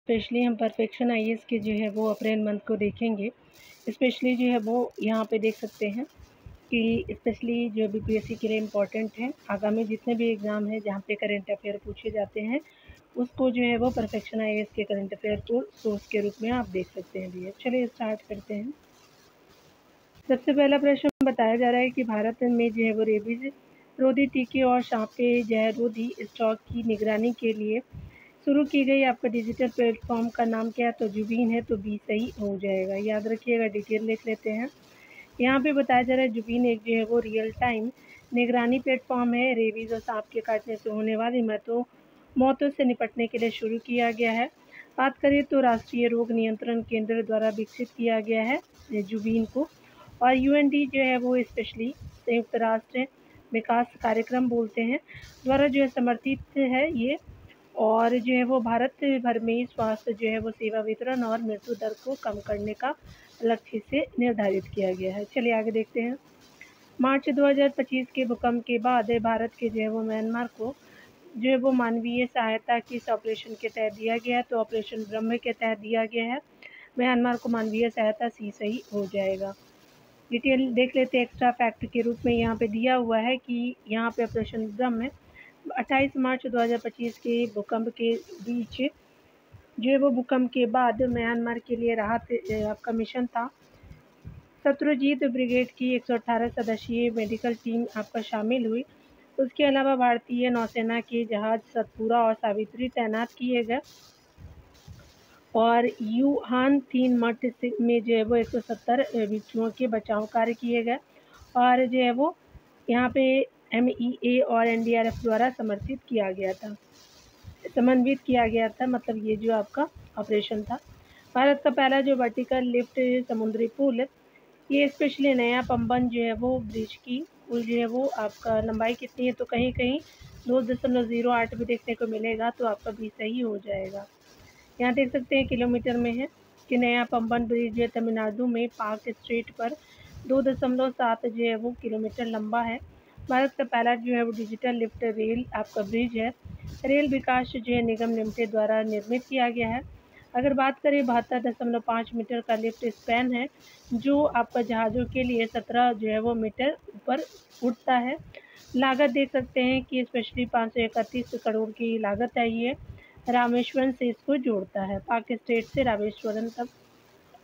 Specially हम perfection IAS के जो है वो अप्रैल मंथ को देखेंगे। स्पेशली जो है वो यहाँ पे देख सकते हैं कि स्पेशली जो बीपीएससी के लिए इम्पोर्टेंट है, आगामी जितने भी एग्ज़ाम हैं जहाँ पे करंट अफेयर पूछे जाते हैं, उसको जो है वो परफेक्शन आईएएस के करंट अफेयर को सोर्स के रूप में आप देख सकते हैं भैया। चलिए स्टार्ट करते हैं। सबसे पहला प्रश्न बताया जा रहा है कि भारत में जो है वो रेबीज रोधी टीके और सांपे जहर रोधी स्टॉक की निगरानी के लिए शुरू की गई आपका डिजिटल प्लेटफॉर्म का नाम क्या है? तो जुबीन है, तो बी सही हो जाएगा। याद रखिएगा, डिटेल लिख लेते हैं। यहाँ पे बताया जा रहा है जुबीन एक जो है वो रियल टाइम निगरानी प्लेटफॉर्म है। रेबीज और सांप के काटने से होने वाली मौतों से निपटने के लिए शुरू किया गया है। बात करें तो राष्ट्रीय रोग नियंत्रण केंद्र द्वारा विकसित किया गया है जुबीन को, और यूएनडी जो है वो स्पेशली संयुक्त राष्ट्र विकास कार्यक्रम बोलते हैं द्वारा जो है समर्थित है ये, और जो है वो भारत भर में स्वास्थ्य जो है वो सेवा वितरण और मृत्यु दर को कम करने का लक्ष्य से निर्धारित किया गया है। चलिए आगे देखते हैं। मार्च 2025 के भूकंप के बाद भारत के जो है वो म्यांमार को जो है वो मानवीय सहायता की इस ऑपरेशन के तहत दिया गया है, तो ऑपरेशन ब्रह्म के तहत दिया गया है। म्यांमार को मानवीय सहायता सी सही हो जाएगा। डिटेल देख लेते हैं एक्स्ट्रा फैक्ट के रूप में। यहाँ पे दिया हुआ है कि यहाँ पे ऑपरेशन ब्रह्म 28 मार्च 2025 के भूकंप के बीच जो है वो भूकंप के बाद म्यांमार के लिए राहत आपका मिशन था। शत्रुजीत ब्रिगेड की 118 सदस्यीय मेडिकल टीम आपका शामिल हुई। उसके अलावा भारतीय नौसेना के जहाज सतपुरा और सावित्री तैनात किए गए, और यूहान 3 मठ में जो है वो 170 बिच्छुओं के बचाव कार्य किए गए, और जो है वो यहाँ पे MEA और NDRF द्वारा समर्थित किया गया था, समन्वित किया गया था, मतलब ये जो आपका ऑपरेशन था। भारत का पहला जो वर्टिकल लिफ्ट समुद्री पुल, ये स्पेशली नया पंबन जो है वो ब्रिज की पुल जो है वो आपका लंबाई कितनी है? तो कहीं कहीं 2.08 भी देखने को मिलेगा, तो आपका भी सही हो जाएगा। यहाँ देख सकते हैं किलोमीटर में है कि नया पंबन ब्रिज जो है तमिलनाडु में पार्क स्ट्रीट पर 2.7 जो है वो किलोमीटर लंबा है। भारत का पहला जो है वो डिजिटल लिफ्ट रेल आपका ब्रिज है। रेल विकास जो है निगम लिमिटेड द्वारा निर्मित किया गया है। अगर बात करें 72.5 मीटर का लिफ्ट स्पैन है, जो आपका जहाज़ों के लिए 17 जो है वो मीटर ऊपर उठता है। लागत देख सकते हैं कि स्पेशली 531 करोड़ की लागत है ये। रामेश्वरम से इसको जोड़ता है, पाक स्टेट से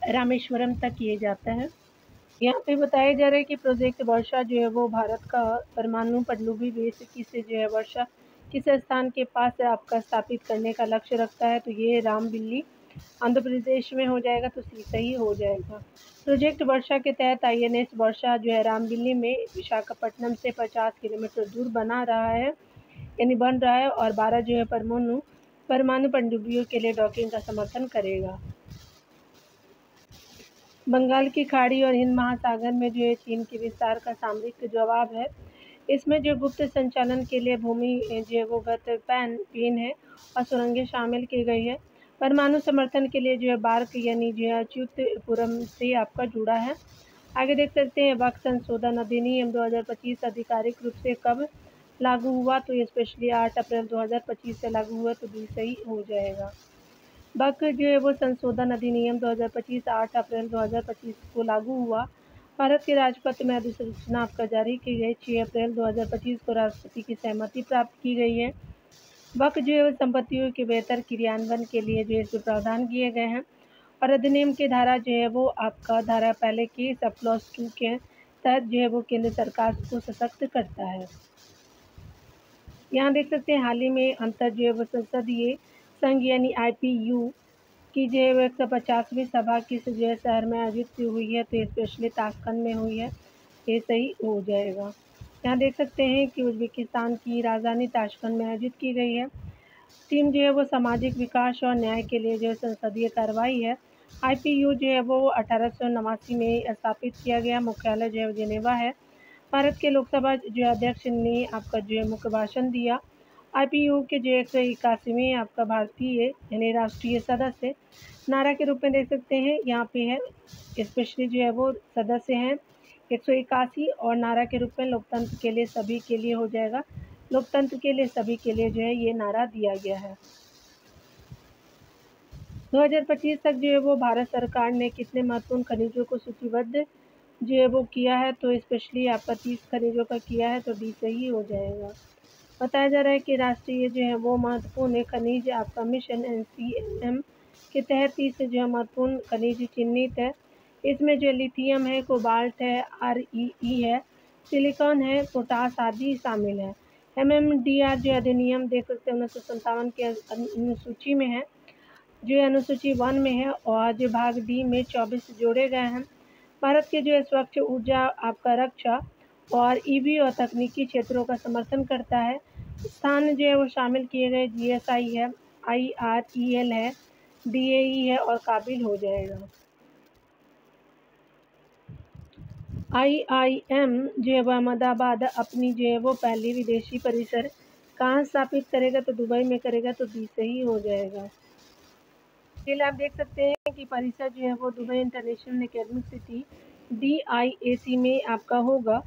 रामेश्वरम तक ये जाता है। यहाँ पे बताया जा रहा है कि प्रोजेक्ट वर्षा जो है वो भारत का परमाणु पनडुब्बी बेस किसे जो है वर्षा किस स्थान के पास आपका स्थापित करने का लक्ष्य रखता है? तो ये रामबिल्ली आंध्र प्रदेश में हो जाएगा, तो सी सही हो जाएगा। प्रोजेक्ट वर्षा के तहत INS वर्षा जो है रामबिल्ली में विशाखापट्टनम से 50 किलोमीटर दूर बना रहा है, यानी बन रहा है, और 12 जो है परमाणु पनडुब्बियों के लिए डॉकिंग का समर्थन करेगा। बंगाल की खाड़ी और हिंद महासागर में जो है चीन के विस्तार का सामरिक जवाब है। इसमें जो गुप्त संचालन के लिए भूमि जो है वो पेन है और सुरंगें शामिल की गई है। परमाणु समर्थन के लिए जो है बार्क यानी जो है अच्युतपुरम से आपका जुड़ा है। आगे देख सकते हैं वक्त संशोधन अधिनियम 2025 आधिकारिक रूप से कब लागू हुआ? तो ये स्पेशली 8 अप्रैल 2025 से लागू हुआ, तो भी सही हो जाएगा। वक्त जो है वो संशोधन अधिनियम 2025 8 अप्रैल 2025 को लागू हुआ। भारत के राजपत्र में अधिसूचना आपका जारी की गई। 6 अप्रैल 2025 को राष्ट्रपति की सहमति प्राप्त की गई है। वक्त जो है वो संपत्तियों के बेहतर क्रियान्वयन के लिए जो है इसमें प्रावधान किए गए हैं, और अधिनियम की धारा जो है वो आपका धारा पहले की सब क्लॉज 2 के तहत जो है वो केंद्र सरकार को सशक्त करता है। यहाँ देख सकते हैं हाल ही में अंतर जो है वो संसदीय संघ यानी IPU की जो है वो 150वीं सभा किस जो है शहर में आयोजित हुई है? तो स्पेशली ताशकंद में हुई है, ये सही हो जाएगा। यहाँ देख सकते हैं कि उज्बेकिस्तान की राजधानी ताशकंद में आयोजित की गई है। टीम जो है वो सामाजिक विकास और न्याय के लिए जो है संसदीय कार्रवाई है। IPU जो है वो 1889 में स्थापित किया गया। मुख्यालय जो है जिनेवा है। भारत के लोकसभा जो अध्यक्ष ने आपका जो है मुख्य भाषण दिया। IPU के जो 181वें आपका भारतीय यानी राष्ट्रीय सदस्य नारा के रूप में देख सकते हैं, यहाँ पे है स्पेशली जो है वो सदस्य हैं 181, और नारा के रूप में लोकतंत्र के लिए सभी के लिए हो जाएगा। लोकतंत्र के लिए सभी के लिए जो है ये नारा दिया गया है। 2025 तक जो है वो भारत सरकार ने कितने महत्वपूर्ण खनिजों को सूचीबद्ध जो है वो किया है, तो स्पेशली आपका 30 खनिजों का किया है, तो डी सही हो जाएगा। बताया जा रहा है कि राष्ट्रीय जो है वो महत्वपूर्ण खनिज आपका मिशन NCM के तहत 30 जो है महत्वपूर्ण खनिज चिन्हित है। इसमें जो लिथियम है, कोबाल्ट है, REE है, सिलिकॉन है, पोटास आदि शामिल है। MMDR जो अधिनियम देख सकते हैं 1957 के अनुसूची में है, जो अनुसूची 1 में है, और जो भाग डी में 24 जोड़े गए हैं। भारत के जो है स्वच्छ ऊर्जा आपका रक्षा और EV और तकनीकी क्षेत्रों का समर्थन करता है। स्थान जो है वो शामिल किए गए GSI है, IREL है, DAE है और काबिल हो जाएगा। IIM जो है वो अहमदाबाद अपनी जो है वो पहली विदेशी परिसर कहाँ स्थापित करेगा, तो दुबई में करेगा, तो बी सही हो जाएगा। फिर आप देख सकते हैं कि परिसर जो है वो Dubai international academic city DIAC में आपका होगा।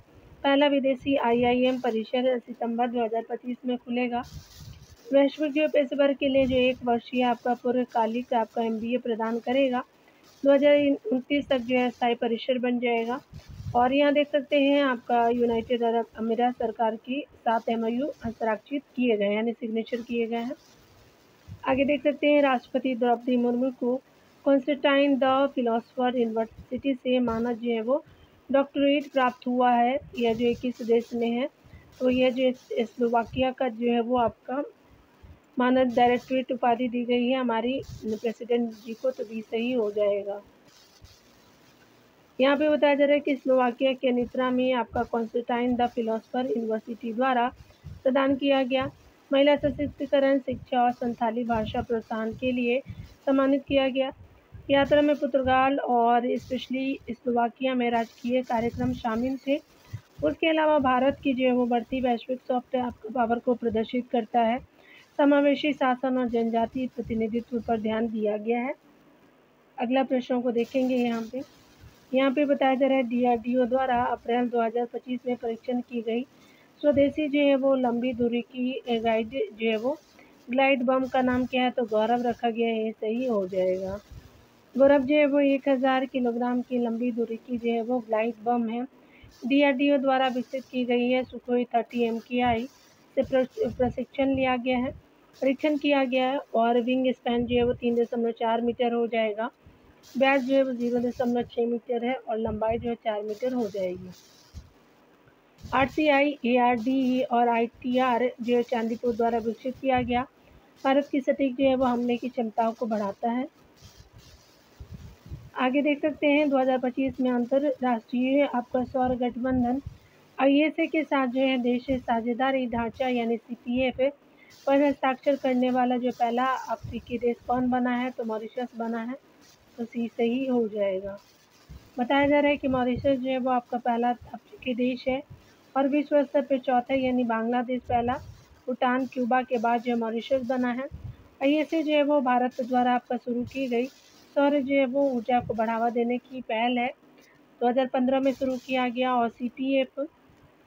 पहला विदेशी IIM परिसर सितंबर 2025 में खुलेगा। वैश्विक जो पेशेवर के लिए जो 1 वर्षीय आपका पूर्णकालिक आपका MBA प्रदान करेगा। 2029 तक जो है स्थायी परिसर बन जाएगा। और यहाँ देख सकते हैं आपका यूनाइटेड अरब अमीरात सरकार की 7 MOU हस्ताक्षरित किए गए, यानी सिग्नेचर किए गए हैं। आगे देख सकते हैं राष्ट्रपति द्रौपदी मुर्मू को कॉन्स्टेंटाइन द फिलोसफर यूनिवर्सिटी से मानद जो है वो डॉक्टरेट प्राप्त हुआ है। यह जो 21 देश में है, तो यह जो स्लोवाकिया का जो है वो आपका मानद डायरेक्टरेट उपाधि दी गई है हमारी प्रेसिडेंट जी को, तो भी सही हो जाएगा। यहाँ पे बताया जा रहा है कि स्लोवाकिया के नित्रा में आपका कॉन्स्टेंटाइन द फिलोसफर यूनिवर्सिटी द्वारा प्रदान किया गया। महिला सशक्तिकरण, शिक्षा और संथाली भाषा प्रोत्साहन के लिए सम्मानित किया गया। यात्रा में पुर्तगाल और स्पेशली स्लोवाकिया में राजकीय कार्यक्रम शामिल थे। उसके अलावा भारत की जो है वो बढ़ती वैश्विक सॉफ्ट पावर को प्रदर्शित करता है। समावेशी शासन और जनजातीय प्रतिनिधित्व पर ध्यान दिया गया है। अगला प्रश्नों को देखेंगे। यहाँ पे बताया जा रहा है DRDO द्वारा अप्रैल 2025 में परीक्षण की गई स्वदेशी जो है वो लंबी दूरी की गाइड जो है वो ग्लाइड बम का नाम क्या है, तो गौरव रखा गया है, ये सही हो जाएगा। गौरव जो है वो 1000 किलोग्राम की लंबी दूरी की जो है वो ग्लाइड बम है। DRDO द्वारा विकसित की गई है। सुखोई 30 MKI से प्रशिक्षण लिया गया है, परीक्षण किया गया है, और विंग स्पैन जो है वो 3.4 मीटर हो जाएगा। व्यास जो है वो 0.6 मीटर है और लंबाई जो है 4 मीटर हो जाएगी। RCI, ARDE और ITR जो है चांदीपुर द्वारा विकसित किया गया। भारत की सटीक जो है वो हमले की क्षमताओं को बढ़ाता है। आगे देख सकते हैं 2025 में अंतरराष्ट्रीय आपका सौर गठबंधन ISA के साथ जो है देश साझेदारी ढांचा यानी CPF पर हस्ताक्षर करने वाला जो पहला अफ्रीकी देश कौन बना है, तो मॉरिशस बना है, तो सी सही हो जाएगा। बताया जा रहा है कि मॉरिशस जो है वो आपका पहला अफ्रीकी देश है और विश्व स्तर पर चौथा, यानी बांग्लादेश पहला, भूटान, क्यूबा के बाद जो मॉरिशस बना है। ISA जो है वो भारत द्वारा आपका शुरू की गई सौर जो है वो ऊर्जा को बढ़ावा देने की पहल है। 2015 में शुरू किया गया। और CPF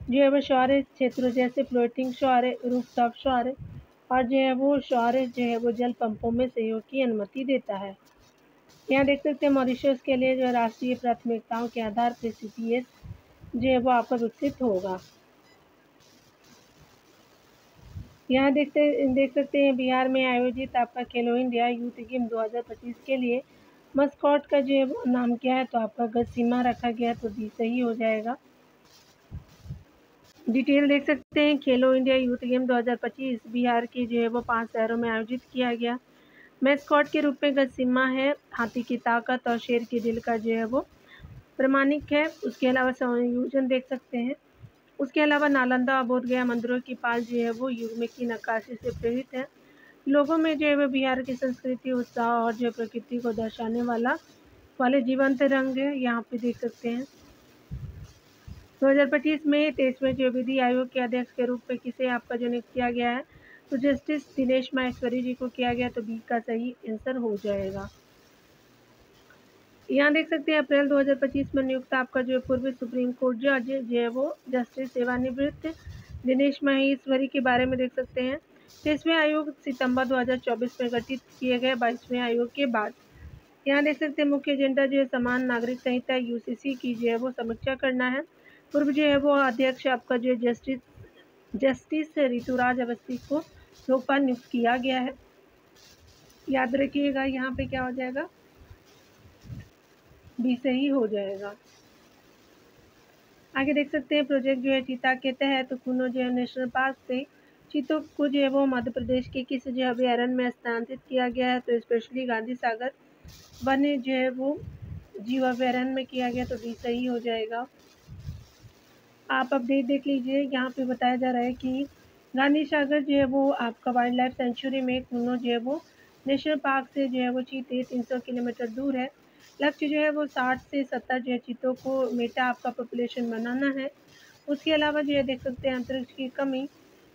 जो है वो सौर क्षेत्रों जैसे फ्लोटिंग सौर, रूफटॉप सौर और जो है वो सौर जो है वो जल पंपों में सहयोग की अनुमति देता है। यहाँ देख सकते हैं मॉरिशस के लिए जो राष्ट्रीय प्राथमिकताओं के आधार पर CPS जो है वो आपका विकसित होगा। यहाँ देख सकते हैं बिहार में आयोजित आपका खेलो इंडिया यूथ गेम 2025 के लिए मस्कॉट का जो है नाम क्या है, तो आपका गढ़सिम्हा रखा गया, तो डी सही हो जाएगा। डिटेल देख सकते हैं खेलो इंडिया यूथ गेम 2025 बिहार के जो है वो 5 शहरों में आयोजित किया गया। मैस्कॉट के रूप में गढ़सिम्हा है, हाथी की ताकत और शेर के दिल का जो है वो प्रमाणिक है। उसके अलावा संयोजन देख सकते हैं। उसके अलावा नालंदा और बोधगया मंदिरों की पाल जो है वो युग में की नक्काशी से प्रेरित है। लोगों में जो है वो बिहार की संस्कृति, उत्साह और जो प्रकृति को दर्शाने वाले जीवंत रंग है, यहाँ पे देख सकते हैं। 2025 में 23वें जो विधि आयोग के अध्यक्ष के रूप में किसे आपका जो नियुक्त किया गया है, तो जस्टिस दिनेश माहेश्वरी जी को किया गया, तो बी का सही आंसर हो जाएगा। यहाँ देख सकते हैं अप्रैल 2025 में नियुक्त आपका जो पूर्व सुप्रीम कोर्ट जज जो है वो जस्टिस सेवानिवृत्त दिनेश माहेश्वरी के बारे में देख सकते हैं। 23वें आयोग सितंबर 2024 में गठित किए गए 22वें आयोग के बाद यहाँ देख सकते हैं मुख्य एजेंडा जो है समान नागरिक संहिता यूसीसी की जो है वो समीक्षा करना है। पूर्व जो है वो अध्यक्ष आपका जो है जस्टिस ऋतुराज अवस्थी को लोकपाल नियुक्त किया गया है। याद रखिएगा यहाँ पे क्या हो जाएगा, भी सही हो जाएगा। आगे देख सकते हैं प्रोजेक्ट जो है चीता के तहत कुनो जो है नेशनल पार्क से चीतों को जो है वो मध्य प्रदेश के किस जो है अभ्यारण्य में स्थानांतरित किया गया है, तो स्पेशली गांधी सागर वन्य जो है वो जीव अभ्यारण्य में किया गया, तो भी सही हो जाएगा। आप अपडेट देख लीजिए, यहाँ पे बताया जा रहा है कि गांधी सागर जो है वो आपका वाइल्ड लाइफ सेंचुरी में कुनो जो है वो नेशनल पार्क से जो है वो चीते 300 किलोमीटर दूर है। लक्ष्य जो है वो 60 से 70 जो है चीतों को मेटा आपका पॉपुलेशन बनाना है। उसके अलावा जो है देख सकते हैं अंतरिक्ष की कमी,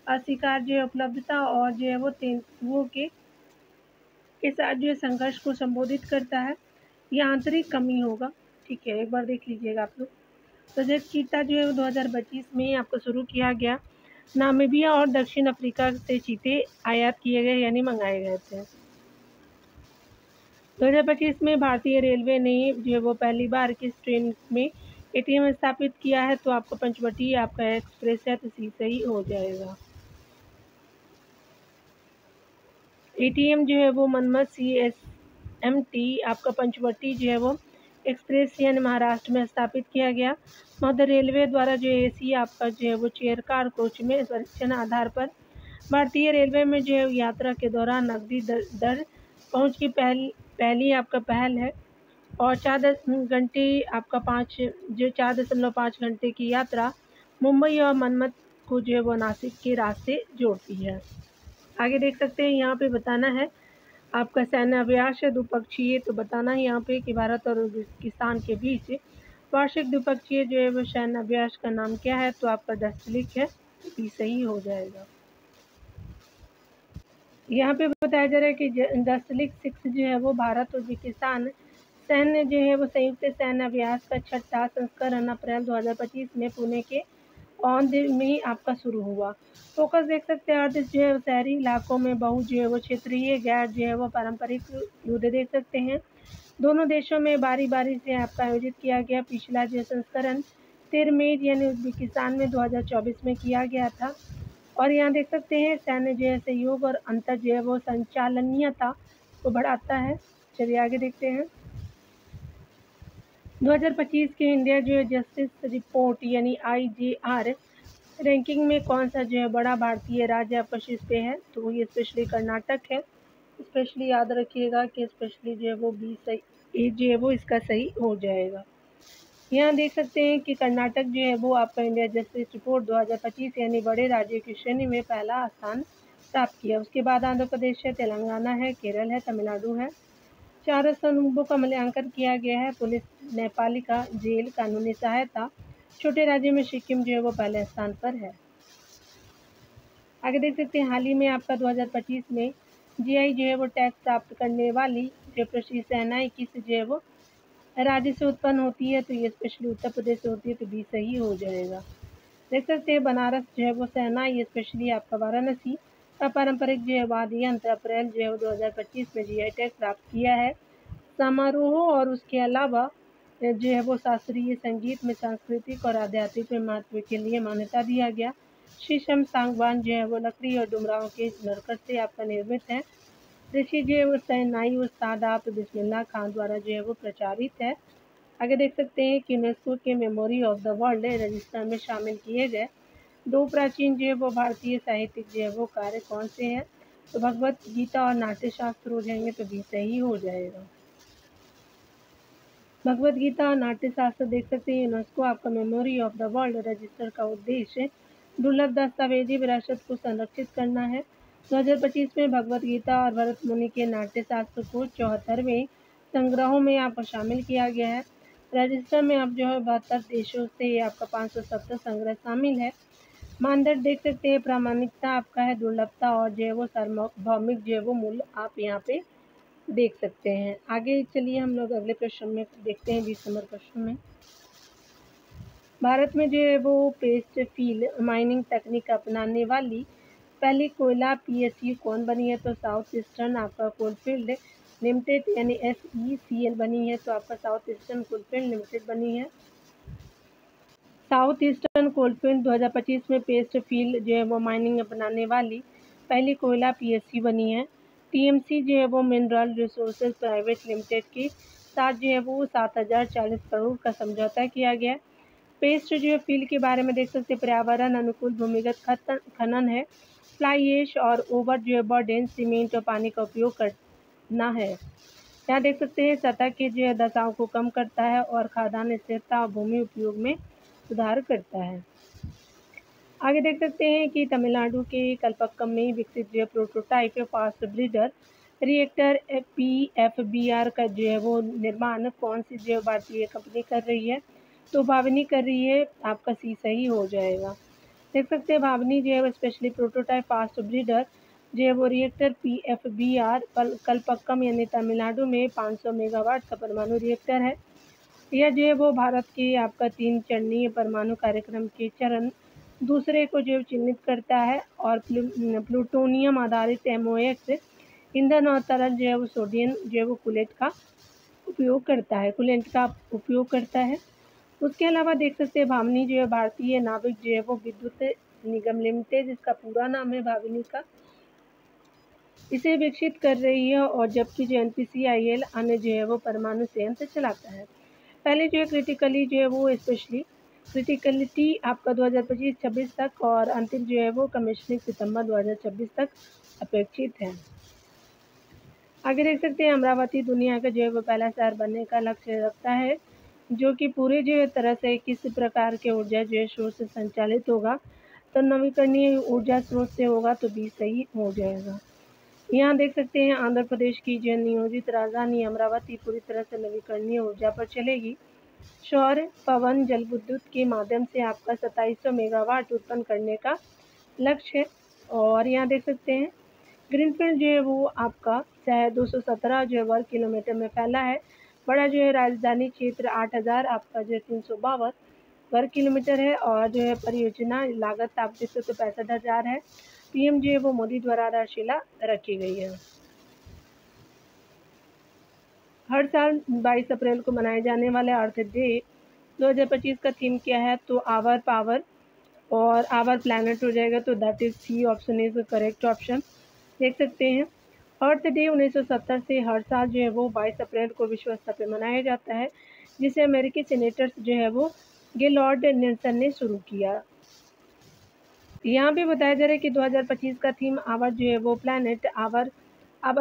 शिकार जो है उपलब्धता और जो है वो तेंदुओं के साथ जो है संघर्ष को संबोधित करता है। यह आंतरिक कमी होगा। ठीक है, एक बार देख लीजिएगा आप लोग। प्रोजेक्ट चीता जो है वो 2025 में आपको शुरू किया गया। नामीबिया और दक्षिण अफ्रीका से चीते आयात किए गए यानी मंगाए गए थे। 2025 में भारतीय रेलवे ने जो है वो पहली बार किस ट्रेन में एटीएम स्थापित किया है, तो आपको पंचवटी आपका एक्सप्रेस है, तो सही हो जाएगा। एटीएम जो है वो मनमत CSMT आपका पंचवटी जो है वो एक्सप्रेस यानी महाराष्ट्र में स्थापित किया गया। मध्य रेलवे द्वारा जो AC आपका जो है वो चेयर कार कोच में परीक्षण आधार पर भारतीय रेलवे में जो है यात्रा के दौरान नकदी दर पहुंच की पहली आपका पहल है और 4.5 घंटे की यात्रा मुंबई और मनमत को जो है वो नासिक के रास्ते जोड़ती है। आगे देख सकते हैं यहाँ पे बताना है आपका सैन्य अभ्यास है द्विपक्षीय, तो बताना है यहाँ पे कि भारत और उज्बेकिस्तान के बीच वार्षिक द्विपक्षीय जो है वो सैन्य अभ्यास का नाम क्या है, तो आपका दस्तलिक है, भी सही हो जाएगा। यहाँ पे बताया जा रहा है कि दस्तलिक 6 जो है वो भारत उज्बेकिस्तान सैन्य जो है वो संयुक्त सैन्य अभ्यास का 6ठा संस्करण अप्रैल 2025 में पुणे के औंध में आपका शुरू हुआ। फोकस देख सकते हैं अर्ध जो है शहरी इलाकों में बहु जो है वो क्षेत्रीय गैर जो है वो पारंपरिक युद्ध देख सकते हैं। दोनों देशों में बारी बारी से आपका आयोजित किया गया। पिछला जो संस्करण तिरमेज यानी उज्बेकिस्तान में 2024 में किया गया था। और यहाँ देख सकते हैं सैन्य जो है सहयोग और अंतर जो है वो संचालनीयता को बढ़ाता है। चलिए आगे देखते हैं। 2025 के इंडिया जो है जस्टिस रिपोर्ट यानी IJR रैंकिंग में कौन सा जो है बड़ा भारतीय राज्य आपका शीर्ष पे है, तो ये स्पेशली कर्नाटक है। स्पेशली याद रखिएगा कि स्पेशली जो है वो ए जो है वो इसका सही हो जाएगा। यहाँ देख सकते हैं कि कर्नाटक जो है वो आपका इंडिया जस्टिस रिपोर्ट 2025 यानी बड़े राज्य की श्रेणी में पहला स्थान प्राप्त किया। उसके बाद आंध्र प्रदेश है, तेलंगाना है, केरल है, तमिलनाडु है। 4 स्तंभों का मूल्यांकन किया गया है। पुलिस, न्यायपालिका, जेल, कानूनी सहायता। छोटे राज्य में सिक्किम जो है वो पहले स्थान पर है। आगे देख सकते हैं हाल ही में आपका 2025 में GI जो है वो टैक्स प्राप्त करने वाली जो प्रसिद्ध सेनाएं किस जो है वो राज्य से उत्पन्न होती है, तो ये स्पेशली उत्तर प्रदेश से होती है, तो भी सही हो जाएगा। देख सकते हैं बनारस जो है वो सेना, ये स्पेशली आपका वाराणसी का पारंपरिक जो है वाद्य यंत्र अप्रैल जो है 2025 में GI टैग प्राप्त किया है। समारोह और उसके अलावा जो है वो शास्त्रीय संगीत में सांस्कृतिक और आध्यात्मिक में महत्व के लिए मान्यता दिया गया। शीशम सांगवान जो है वो लकड़ी और डुमराव के नरकट से आपका निर्मित है। ऋषि जो है वो सैनाई उस्ताद आप बिस्मिल्लाह खान द्वारा जो है वो प्रचारित है। आगे देख सकते हैं कि यूनेस्को के memory of the world register में शामिल किए गए 2 प्राचीन जो है वो भारतीय साहित्यिक जो है वो कार्य कौन से हैं, तो भगवत गीता और नाट्यशास्त्र हो जाएंगे, तो भी सही हो जाएगा। भगवत गीता और नाट्यशास्त्र देख सकते हैं। यूनेस्को आपका memory of the world register का उद्देश्य दुर्लभ दस्तावेजी विरासत को संरक्षित करना है। 2025 में भगवत गीता और भरत मुनि के नाट्यशास्त्र को 74वें संग्रहों में आपको शामिल किया गया है। रजिस्टर में आप जो है 72 देशों से आपका 570 संग्रह शामिल है। मानदंड देख सकते हैं, प्रामाणिकता आपका है, दुर्लभता और जो है वो सार्वभौमिक जो है वो मूल्य आप यहाँ पे देख सकते हैं। आगे चलिए हम लोग अगले प्रश्न में देखते हैं। 20 नंबर प्रश्न में भारत में जो है वो पेस्ट फील्ड माइनिंग तकनीक अपनाने वाली पहली कोयला PSU कौन बनी है? तो साउथ ईस्टर्न आपका कोलफील्ड लिमिटेड यानी SECL बनी है। तो आपका साउथ ईस्टर्न कोलफील्ड लिमिटेड बनी है। साउथ ईस्टर्न कोलफील्ड 2025 में पेस्ट फील्ड जो है वो माइनिंग बनाने वाली पहली कोयला PSU बनी है। TMC जो है वो मिनरल रिसोर्सेज प्राइवेट लिमिटेड के साथ जो है वो 7,040 करोड़ का समझौता किया गया। पेस्ट जो है फील्ड के बारे में देख सकते हैं, पर्यावरण अनुकूल भूमिगत खनन है। फ्लाई ऐश और ओवर जो है बर्डेन सीमेंट और पानी का उपयोग करना है। यहाँ देख सकते हैं सतह के जो है दबाव को कम करता है और खाद्यान्न स्थिरता और भूमि उपयोग में सुधार करता है। आगे देख सकते हैं कि तमिलनाडु के कलपक्कम में विकसित जो है prototype fast breeder reactor PFBR का जो है वो निर्माण कौन सी जो है भारतीय कंपनी कर रही है? तो भाविनी कर रही है। आपका सी सही हो जाएगा। देख सकते हैं भाविनी जो है वो स्पेशली प्रोटोटाइप फास्ट ब्रीडर जो है वो रिएक्टर PFBR कलपक्कम यानी तमिलनाडु में 500 मेगावाट का परमाणु रिएक्टर है। यह जो है वो भारत के आपका 3 चरणीय परमाणु कार्यक्रम के चरण दूसरे को जो चिन्हित करता है और प्लूटोनियम आधारित MOX ईंधन और तरल जो है वो सोडियम जो है वो कूलेंट का उपयोग करता है। उसके अलावा देख सकते हैं भाविनी जो है भारतीय नाविक जो है वो विद्युत निगम लिमिटेड, इसका पूरा नाम है भाविनी का, इसे विकसित कर रही है। और जबकि जो NPCIL अन्य जो है वो परमाणु संयंत्र चलाता है। पहले जो है क्रिटिकली जो है वो स्पेशली क्रिटिकलिटी आपका 2025-26 तक और अंतिम जो है वो कमीशनिंग सितंबर 2026 तक अपेक्षित है। आगे देख सकते हैं अमरावती दुनिया का जो है वो पहला शहर बनने का लक्ष्य रखता है, जो कि पूरे जो है तरह से किस प्रकार के ऊर्जा जो है स्रोत से संचालित होगा? तो नवीकरणीय ऊर्जा स्रोत से होगा। तो भी सही हो जाएगा। यहाँ देख सकते हैं आंध्र प्रदेश की जो नियोजित राजधानी अमरावती पूरी तरह से नवीकरणीय ऊर्जा पर चलेगी। सौर, पवन, जल विद्युत के माध्यम से आपका 2700 मेगावाट उत्पन्न करने का लक्ष्य है। और यहाँ देख सकते हैं ग्रीनफील्ड जो है वो आपका शहर 217 जो है वर्ग किलोमीटर में फैला है। बड़ा जो है राजधानी क्षेत्र 8,000 आपका जो है 352 वर्ग किलोमीटर है। और जो है परियोजना लागत आप देख सकते 65,000 है। PM जो है वो मोदी द्वारा आधारशिला रखी गई है। हर साल 22 अप्रैल को मनाए जाने वाले अर्थ डे 2025 का थीम क्या है? तो आवर पावर और आवर प्लैनेट हो जाएगा। तो that is C option is the correct option. देख सकते हैं अर्थ डे 1970 से हर साल जो है वो 22 अप्रैल को विश्व स्तर पर मनाया जाता है, जिसे अमेरिकी सीनेटर्स जो है वो गेलॉर्ड निल्सन ने शुरू किया। यहाँ भी बताया जा रहा है कि 2025 का थीम आवर जो है वो planet our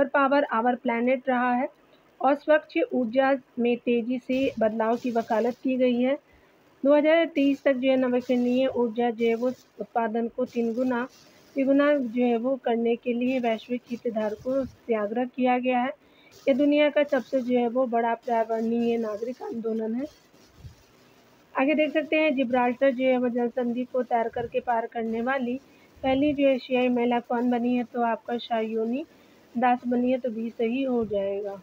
power our planet रहा है और स्वच्छ ऊर्जा में तेजी से बदलाव की वकालत की गई है। 2023 तक जो है नवीकरणीय ऊर्जा जो है वो उत्पादन को तिगुना जो है वो करने के लिए वैश्विक हितधारकों से आग्रह किया गया है। यह दुनिया का सबसे जो है वो बड़ा पर्यावरणीय नागरिक आंदोलन है। आगे देख सकते हैं जिब्राल्टर जो है वो जल संधि को तैर करके पार करने वाली पहली जो एशियाई महिला कौन बनी है? तो आपका शायोनी दास बनी है। तो भी सही हो जाएगा।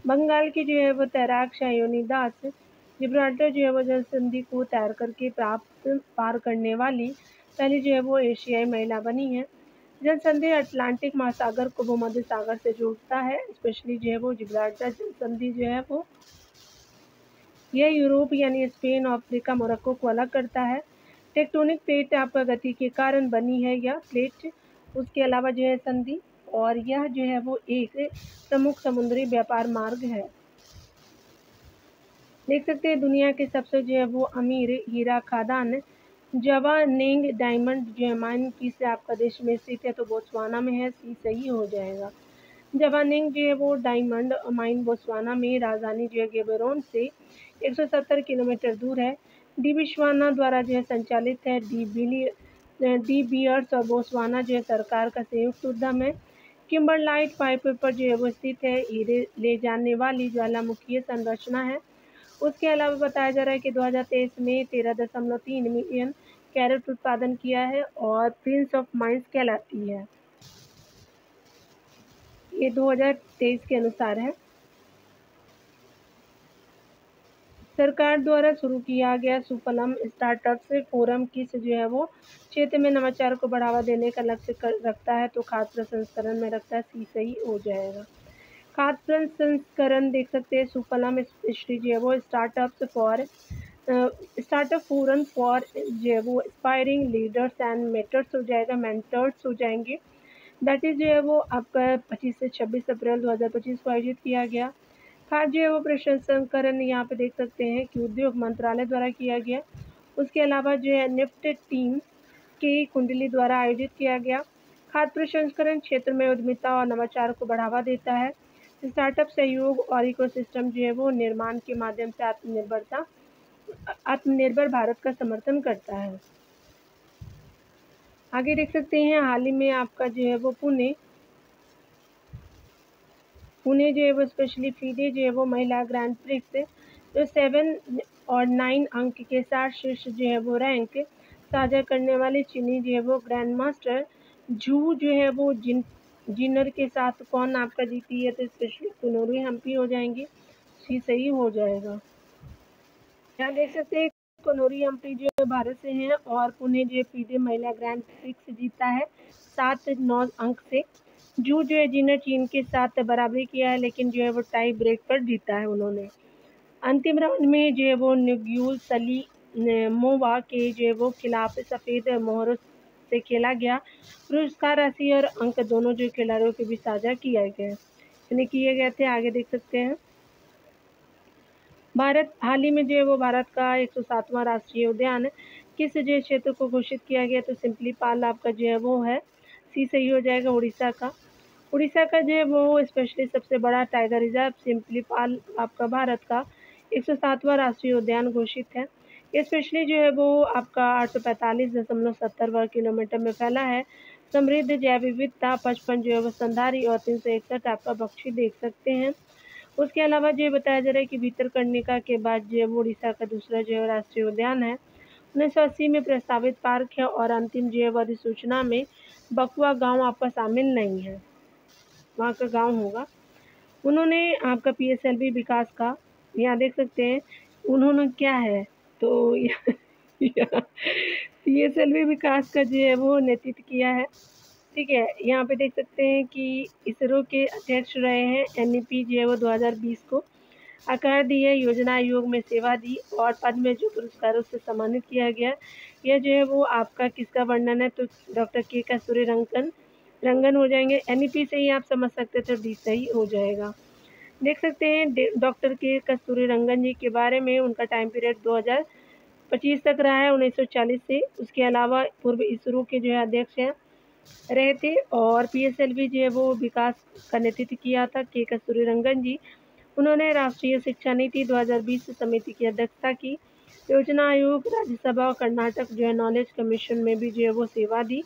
बंगाल की जो है वो तैराक शायोनी दास जिब्राल्टर जो है वो जल संधि को तैर करके पार करने वाली पहली जो है वो एशियाई महिला बनी है। जल संधि अटलांटिक महासागर को भूमध्य सागर से जोड़ता है। स्पेशली जो है वो जिब्राल्टर जल संधि जो है वो यह यूरोप यानी स्पेन, अफ्रीका, मोरक्को को अलग करता है। टेक्टोनिक प्लेट आपका गति के कारण बनी है यह प्लेट। उसके अलावा जो है संधि और यह जो है वो एक प्रमुख समुद्री व्यापार मार्ग है। देख सकते हैं दुनिया के सबसे जो है वो अमीर हीरा खादान जवानेंग डायमंड जो है माइन किस आपका देश में स्थित है? तो बोत्सवाना में है। सी सही हो जाएगा। जवानेंग जो है वो डायमंड माइन बोत्सवाना में राजधानी जो है गेबरोन से 170 किलोमीटर दूर है। डी विश्वाना द्वारा जो है संचालित है। डी बियर्स और बोत्सवाना जो है सरकार का संयुक्त उद्यम है। किम्बरलाइट पाइप पर जो है वो स्थित है। हीरे ले जाने वाली ज्वालामुखीय संरचना है। उसके अलावा बताया जा रहा है कि 2023 में 13.3 मिलियन कैरेट उत्पादन किया है और प्रिंस ऑफ माइंस कहलाती है। ये 2023 के अनुसार है। सरकार द्वारा शुरू किया गया सुफलम स्टार्टअप्स फोरम किस जो है वो क्षेत्र में नवाचार को बढ़ावा देने का लक्ष्य रखता है, तो खाद्य प्रसंस्करण में रखता है। सी सही हो जाएगा। खाद्य प्रसंस्करण देख सकते हैं सुफलम स्पेशली जो है वो स्टार्टअप फोरम फॉर जो है वो एस्पायरिंग लीडर्स एंड मेंटर्स हो जाएंगे। दैट इज जो है वो आपका 25 से 26 अप्रैल 2025 को आयोजित किया गया। खाद्य जो है वो प्रसंस्करण यहाँ पे देख सकते हैं कि उद्योग मंत्रालय द्वारा किया गया। उसके अलावा जो है निफ्ट टीम की कुंडली द्वारा आयोजित किया गया। खाद्य प्रसंस्करण क्षेत्र में उद्यमिता और नवाचार को बढ़ावा देता है। स्टार्टअप सहयोग और इकोसिस्टम जो है वो निर्माण के माध्यम से आत्मनिर्भर भारत का समर्थन करता है। आगे देख सकते हैं हाल ही में आपका जो है वो पुणे जो है वो स्पेशली फीडे जो है वो महिला ग्रैंड प्रिक्स जो 7 और 9 अंक के साथ शीर्ष जो है वो रैंक साझा करने वाले चीनी जो है वो ग्रैंड मास्टर जू जो है वो जिनर के साथ कौन आपका जीती है, तो स्पेशली कुनोरी हम्पी हो जाएंगी। सी सही हो जाएगा। यहाँ देख सकते हैं कुनोरी हम्पी जो है भारत से हैं और पुणे जो है फीडे महिला ग्रैंड प्रिक्स जीता है 7-9 अंक से। जू जो है जिन्हें चीन के साथ बराबरी किया है, लेकिन जो है वो टाई ब्रेक पर जीता है उन्होंने। अंतिम राउंड में जो है वो न्यूग्यूल सली मोवा के जो है वो खिलाफ सफ़ेद मोहरों से खेला गया। पुरस्कार राशि और अंक दोनों जो खिलाड़ियों के बीच साझा किए गए थे। आगे देख सकते हैं भारत हाल ही में जो है वो भारत का 107वां राष्ट्रीय उद्यान किस जो क्षेत्र को घोषित किया गया, तो सिंपली पाल आपका जो है वो है। सी सही हो जाएगा। उड़ीसा का जो है वो स्पेशली सबसे बड़ा टाइगर रिजर्व सिंपली पाल आपका भारत का 107वां राष्ट्रीय उद्यान घोषित है। ये स्पेशली जो है वो आपका 845.70 वर्ग किलोमीटर में फैला है। समृद्ध जैव विविधता 55 जो है वो स्तनधारी और 361 आपका पक्षी देख सकते हैं। उसके अलावा जो बताया जा रहा है कि भितरकनिका के बाद जो है वो उड़ीसा का दूसरा जो है राष्ट्रीय उद्यान है। 1980 में प्रस्तावित पार्क है और अंतिम जो है वो अधिसूचना में बकुआ गांव आपका शामिल नहीं है, वहाँ का गांव होगा। उन्होंने आपका PSLV विकास का यहाँ देख सकते हैं उन्होंने क्या है, तो PSLV विकास का जो है वो नेतृत्व किया है। ठीक है, यहाँ पे देख सकते हैं कि इसरो के अध्यक्ष रहे हैं। MEP जो है वो 2020 को आकार दिए, योजना आयोग में सेवा दी और पद्म जो पुरस्कारों से सम्मानित किया गया। यह जो है वो आपका किसका वर्णन है, तो डॉक्टर के कस्तूरी रंगन हो जाएंगे। MEP से ही आप समझ सकते थे, डी सही हो जाएगा। देख सकते हैं डॉक्टर के कस्तूरी रंगन जी के बारे में, उनका टाइम पीरियड 2025 तक रहा है, 1940 से। उसके अलावा पूर्व इसरो के जो है अध्यक्ष हैं रहे थे और PSLV जो है वो विकास का नेतृत्व किया था के कस्तूरी रंगन जी। उन्होंने राष्ट्रीय शिक्षा नीति 2020 समिति की अध्यक्षता की। योजना आयोग, राज्यसभा और कर्नाटक जो है नॉलेज कमीशन में भी जो है वो सेवा दी।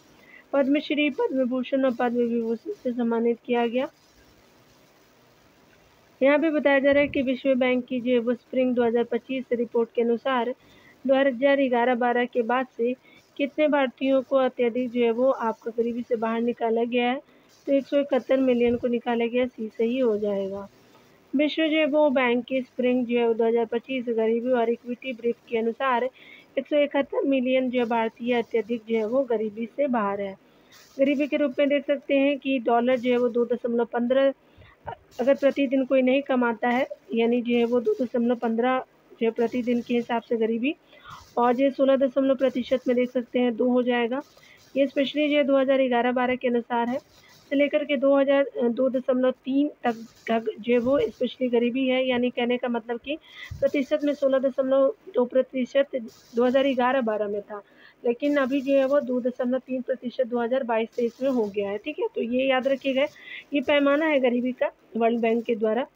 पद्मश्री, पद्म भूषण और पद्म विभूषण से सम्मानित किया गया। यहाँ पे बताया जा रहा है कि विश्व बैंक की जो है वो स्प्रिंग 2025 रिपोर्ट के अनुसार 2011-12 के बाद से कितने भारतीयों को अत्यधिक जो है वो आपका गरीबी से बाहर निकाला गया है, तो 171 मिलियन को निकाला गया। सी सही हो जाएगा। विश्व जो है वो बैंक की स्प्रिंग जो है 2025 गरीबी और इक्विटी ब्रीफ के अनुसार 171 मिलियन जो भारतीय अत्यधिक जो है वो गरीबी से बाहर है। गरीबी के रूप में देख सकते हैं कि डॉलर जो है वो 2.15 अगर प्रतिदिन कोई नहीं कमाता है, यानी जो है वो 2.15 जो है प्रतिदिन के हिसाब से गरीबी, और जो 16% में देख सकते हैं 2 हो जाएगा। ये स्पेशली जो है 2011-12 के अनुसार है, से लेकर के 2.3 तक जो है वो स्पेशली गरीबी है। यानी कहने का मतलब कि प्रतिशत में 16.2% 2011-12 में था, लेकिन अभी जो है वो 2.3% 2022-23 में हो गया है। ठीक है, तो ये याद रखिएगा, ये पैमाना है गरीबी का वर्ल्ड बैंक के द्वारा,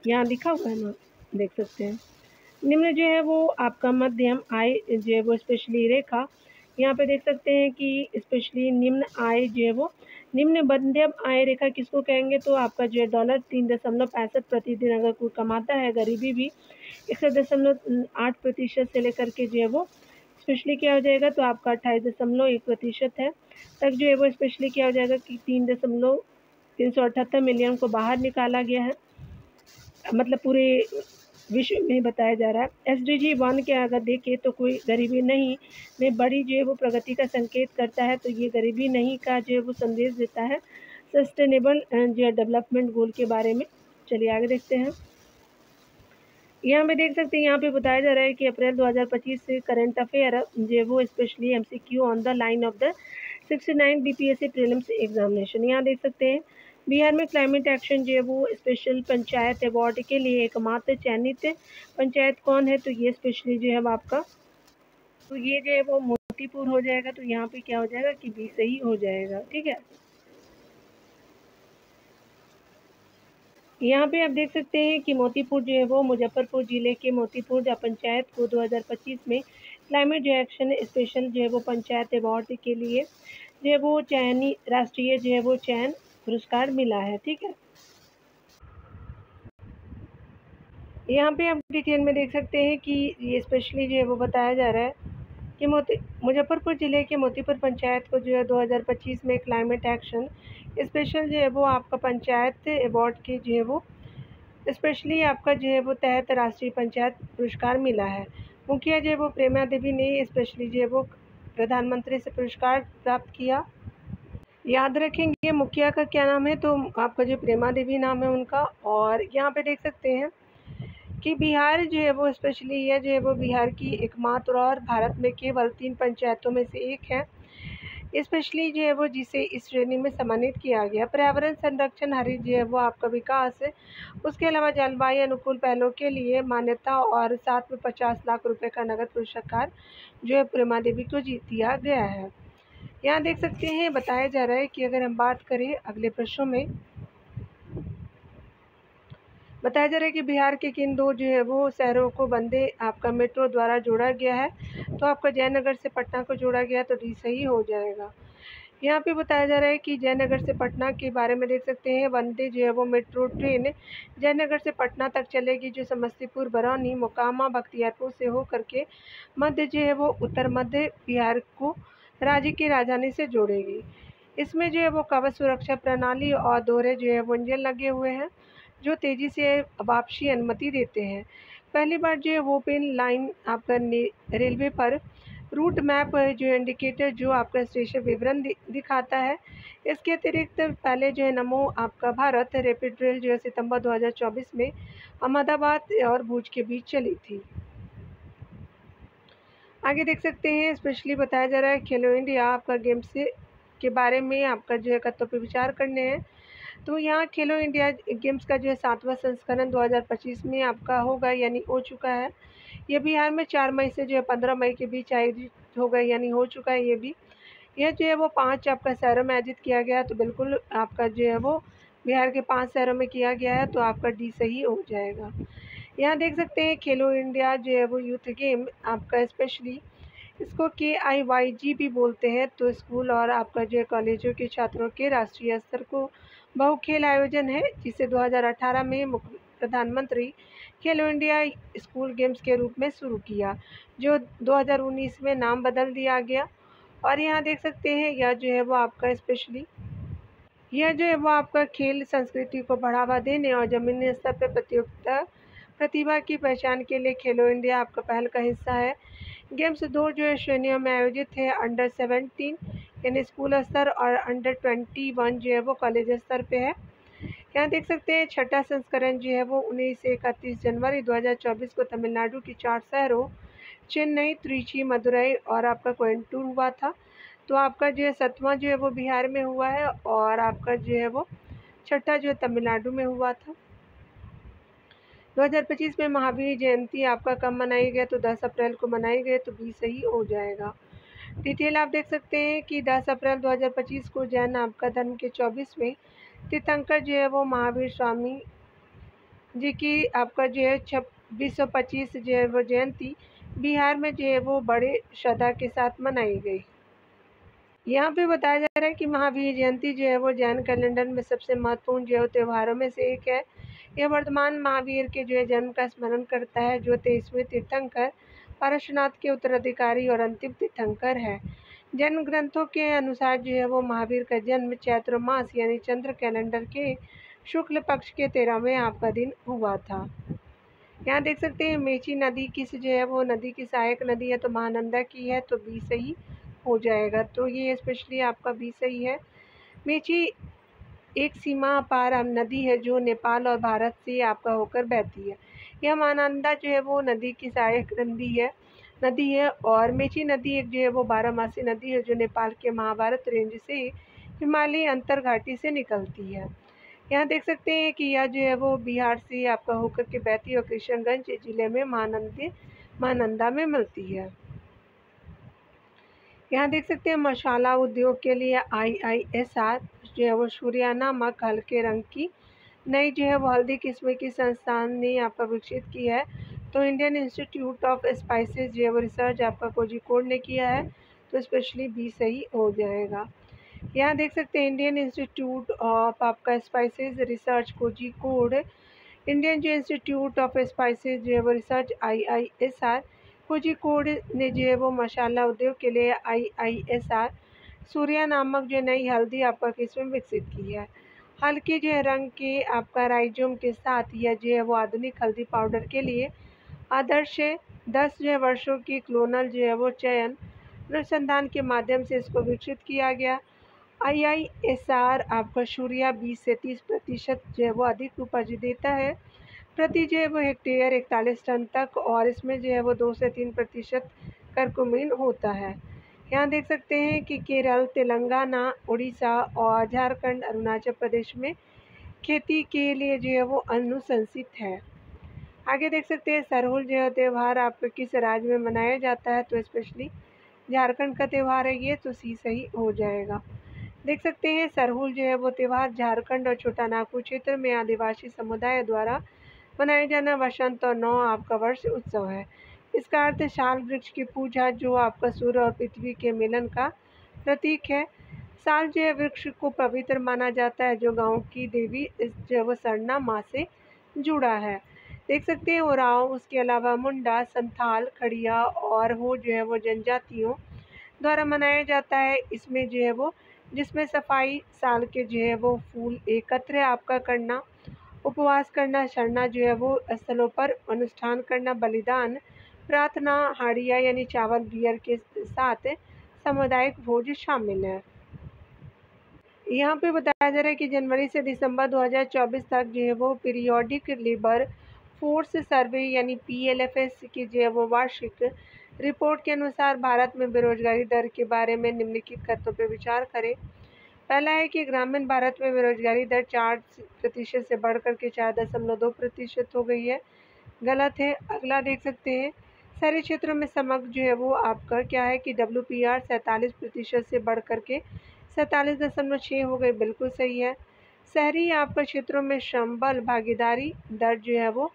यहाँ लिखा हुआ है ना, देख सकते हैं। निम्न जो है वो आपका मध्यम आय जो है वो स्पेशली रेखा, यहाँ पे देख सकते हैं कि स्पेशली निम्न आय जो है वो निम्न मध्यम आय रेखा किसको कहेंगे, तो आपका जो है $3.65 प्रतिदिन अगर कोई कमाता है, गरीबी भी 61.8% से लेकर के जो है वो स्पेशली क्या हो जाएगा, तो आपका 28.1% है तक जो है वो स्पेशली क्या हो जाएगा कि 3.378 मिलियन को बाहर निकाला गया है। मतलब पूरे विश्व में बताया जा रहा है। SDG 1 के अगर देखें तो कोई गरीबी नहीं में बड़ी जो है वो प्रगति का संकेत करता है, तो ये गरीबी नहीं का जो है वो संदेश देता है सस्टेनेबल जो है डेवलपमेंट गोल के बारे में। चलिए आगे देखते हैं। यहाँ पे देख सकते हैं, यहाँ पे बताया जा रहा है कि अप्रैल 2025 से करंट अफेयर जो है वो specially MCQ on the line of the 69 BPSC prelims examination. यहाँ देख सकते हैं बिहार में क्लाइमेट एक्शन जो है वो स्पेशल पंचायत अवार्ड के लिए एकमात्र चयनित पंचायत कौन है, तो ये स्पेशली जो है आपका, तो ये जो है वो मोतीपुर हो जाएगा। तो यहाँ पे क्या हो जाएगा कि बी सही हो जाएगा। ठीक है, यहाँ पे आप देख सकते हैं कि मोतीपुर जो है वो मुजफ्फरपुर जिले के मोतीपुर पंचायत को 2025 में क्लाइमेट जो एक्शन स्पेशल जो है वो पंचायत अवार्ड के लिए जो है वो चयनी राष्ट्रीय जो है वो चयन पुरस्कार मिला है। ठीक है, यहाँ पे आप डिटेल में देख सकते हैं कि ये स्पेशली जो है वो बताया जा रहा है कि मुजफ्फरपुर जिले के मोतीपुर पंचायत को जो है 2025 में क्लाइमेट एक्शन स्पेशल जो है वो आपका पंचायत अवार्ड के जो है वो स्पेशली आपका जो है वो तहत राष्ट्रीय पंचायत पुरस्कार मिला है। मुखिया जो है वो प्रेमा देवी ने स्पेशली जो है वो प्रधानमंत्री से पुरस्कार प्राप्त किया। याद रखेंगे मुखिया का क्या नाम है, तो आपका जो प्रेमा देवी नाम है उनका। और यहाँ पे देख सकते हैं कि बिहार जो है वो स्पेशली यह जो है वो बिहार की एकमात्र और भारत में केवल 3 पंचायतों में से एक है स्पेशली जो है वो जिसे इस श्रेणी में सम्मानित किया गया। पर्यावरण संरक्षण, हरित जो है वो आपका विकास है, उसके अलावा जलवायु अनुकूल पहलों के लिए मान्यता और साथ में 50 लाख रुपए का नगद पुरस्कार जो है प्रेमा देवी को दिया गया है। यहाँ देख सकते हैं बताया जा रहा है कि अगर हम बात करें अगले प्रश्नों में, बताया जा रहा है कि बिहार के किन दो जो है वो शहरों को वंदे आपका मेट्रो द्वारा जोड़ा गया है, तो आपका जयनगर से पटना को जोड़ा गया, तो डी सही हो जाएगा। यहाँ पे बताया जा रहा है कि जयनगर से पटना के बारे में देख सकते हैं वंदे जो है वो मेट्रो ट्रेन जयनगर से पटना तक चलेगी, जो समस्तीपुर, बरौनी, मोकामा, बख्तियारपुर से होकर के मध्य जो है वो उत्तर मध्य बिहार को राज्य की राजधानी से जोड़ेगी। इसमें जो है वो कवच सुरक्षा प्रणाली और दोहरे जो है वो इंजन लगे हुए हैं जो तेज़ी से वापसी अनुमति देते हैं। पहली बार जो है वो पेन लाइन आपका रेलवे पर रूट मैप जो इंडिकेटर जो आपका स्टेशन विवरण दिखाता है। इसके अतिरिक्त पहले जो है नमो आपका भारत रैपिड रेल जो है सितंबर 2024 में अहमदाबाद और भुज के बीच चली थी। आगे देख सकते हैं स्पेशली बताया जा रहा है खेलो इंडिया आपका गेम्स के बारे में आपका जो है कत्तों पर विचार करने हैं। तो यहाँ खेलो इंडिया गेम्स का जो है 7वां संस्करण 2025 में आपका होगा, यानी हो चुका है। ये बिहार में 4 मई से जो है 15 मई के बीच आयोजित होगा, यानी हो चुका है ये भी। यह जो है वो 5 आपका शहरों में आयोजित किया गया, तो बिल्कुल आपका जो है वो बिहार के 5 शहरों में किया गया है, तो आपका डी सही हो जाएगा। यहाँ देख सकते हैं खेलो इंडिया जो है वो यूथ गेम आपका स्पेशली इसको KIYG भी बोलते हैं, तो स्कूल और आपका जो है कॉलेजों के छात्रों के राष्ट्रीय स्तर को बहु खेल आयोजन है, जिसे 2018 में प्रधानमंत्री खेलो इंडिया स्कूल गेम्स के रूप में शुरू किया, जो 2019 में नाम बदल दिया गया। और यहाँ देख सकते हैं यह जो है वो आपका स्पेशली यह जो है वो आपका खेल संस्कृति को बढ़ावा देने और ज़मीनी स्तर पर प्रतियोगिता प्रतिभा की पहचान के लिए खेलो इंडिया आपका पहल का हिस्सा है। गेम्स 2 जो है श्रेणियों में आयोजित है, अंडर 17 यानी स्कूल स्तर और अंडर 21 जो है वो कॉलेज स्तर पे है। यहाँ देख सकते हैं 6ठा संस्करण जो है वो 19 से 31 जनवरी 2024 को तमिलनाडु के 4 शहरों चेन्नई, त्रिची, मदुरई और आपका कोयम्बटूर हुआ था। तो आपका जो है 7वां जो है वो बिहार में हुआ है और आपका जो है वो 6ठा जो है तमिलनाडु में हुआ था। 2025 में महावीर जयंती आपका कब मनाई गई, तो 10 अप्रैल को मनाई गई, तो बी सही हो जाएगा। डिटेल आप देख सकते हैं कि 10 अप्रैल 2025 को जैन आपका धर्म के 24वें तीर्थंकर जो है वो महावीर स्वामी जी की आपका जो है 2625 जो है वो जयंती बिहार में जो है वो बड़े श्रद्धा के साथ मनाई गई। यहाँ पे बताया जा रहा है कि महावीर जयंती जो है वो जैन कैलेंडर में सबसे महत्वपूर्ण जो है त्योहारों में से एक है। यह वर्तमान महावीर के जो है जन्म का स्मरण करता है, जो 23वें तीर्थंकर पारशुनाथ के उत्तराधिकारी और अंतिम तीर्थंकर है। जैन ग्रंथों के अनुसार जो है वो महावीर का जन्म चैत्र मास यानी चंद्र कैलेंडर के शुक्ल पक्ष के 13वें आपका दिन हुआ था। यहाँ देख सकते हैं मेची नदी किस जो है वो नदी की सहायक नदी है, तो महानंदा की है, तो बी सही हो जाएगा। तो ये स्पेशली आपका बी सही है। मेची एक सीमा पार नदी है जो नेपाल और भारत से आपका होकर बहती है। यह महानंदा जो है वो नदी की सहायक नदी है और मेची नदी एक जो है वो बारहमासी नदी है जो नेपाल के महाभारत रेंज से हिमालयी अंतरघाटी से निकलती है। यहाँ देख सकते हैं कि यह जो है वो बिहार से आपका होकर के बहती है और किशनगंज जिले में महानंदा में मिलती है। यहाँ देख सकते हैं मसाला उद्योग के लिए IISR जो है वो सूर्या नामक हल्के रंग की नई जो है वो हल्दी किस्म की संस्थान ने आपका विकसित की है। तो इंडियन इंस्टीट्यूट ऑफ स्पाइसेस जो है वो रिसर्च आपका कोझिकोड ने किया है, तो स्पेशली बी सही हो जाएगा। यहाँ देख सकते हैं इंडियन इंस्टीट्यूट ऑफ आपका स्पाइसेस रिसर्च कोझिकोड, इंडियन जो इंस्टीट्यूट ऑफ स्पाइसेस जो है वो रिसर्च IISR कोझिकोड ने जो है वो मसाला उद्योग के लिए IISR सूर्या नामक जो नई हल्दी आपका किस्म विकसित की है। हल्के जो है रंग के आपका राइजोम के साथ यह जो है वो आधुनिक हल्दी पाउडर के लिए आदर्श है। 10 जो है वर्षों की क्लोनल जो है वो चयन अनुसंधान के माध्यम से इसको विकसित किया गया। IISR आपका सूर्या 20 से 30% जो है वो अधिक उपज देता है प्रति जो है वो हेक्टेयर 41 टन तक, और इसमें जो है वो 2 से 3% करकुमिन होता है। यहाँ देख सकते हैं कि केरल, तेलंगाना, उड़ीसा और झारखंड, अरुणाचल प्रदेश में खेती के लिए जो है वो अनुशंसित है। आगे देख सकते हैं सरहुल जो है त्यौहार आपके किस राज्य में मनाया जाता है, तो स्पेशली झारखंड का त्यौहार है ये, तो सी सही हो जाएगा। देख सकते हैं सरहुल जो है वो त्यौहार झारखंड और छोटा नागपुर क्षेत्र में आदिवासी समुदाय द्वारा मनाया जाना वसंत और नौ आपका वर्ष उत्सव है। इसका अर्थ साल वृक्ष की पूजा जो आपका सूर्य और पृथ्वी के मिलन का प्रतीक है। साल जो है वृक्ष को पवित्र माना जाता है जो गाँव की देवी इस जो है वो सरना माँ से जुड़ा है। देख सकते हैं ओराव, उसके अलावा मुंडा, संथाल, खड़िया और हो जो है वो जनजातियों द्वारा मनाया जाता है। इसमें जो है वो जिसमें सफाई, साल के जो है वो फूल एकत्र आपका करना, उपवास करना, शरणा जो है वो स्थलों पर अनुष्ठान करना, बलिदान, प्रार्थना, हाड़िया यानी चावल बियर के साथ सामुदायिक भोज शामिल है। यहाँ पे बताया जा रहा है कि जनवरी से दिसंबर 2024 तक जो है वो पीरियोडिक लेबर फोर्स सर्वे यानी PLFS की जो है वो वार्षिक रिपोर्ट के अनुसार भारत में बेरोजगारी दर के बारे में निम्नलिखित तथ्यों पर विचार करें। पहला है कि ग्रामीण भारत में बेरोजगारी दर 4% से बढ़कर के 4.2% हो गई है, गलत है। अगला देख सकते हैं शहरी क्षेत्रों में समग्र जो है वो आपका क्या है कि WPR 47% से बढ़ कर के 47.6 हो गई, बिल्कुल सही है। शहरी आपका क्षेत्रों में श्रम बल भागीदारी दर जो है वो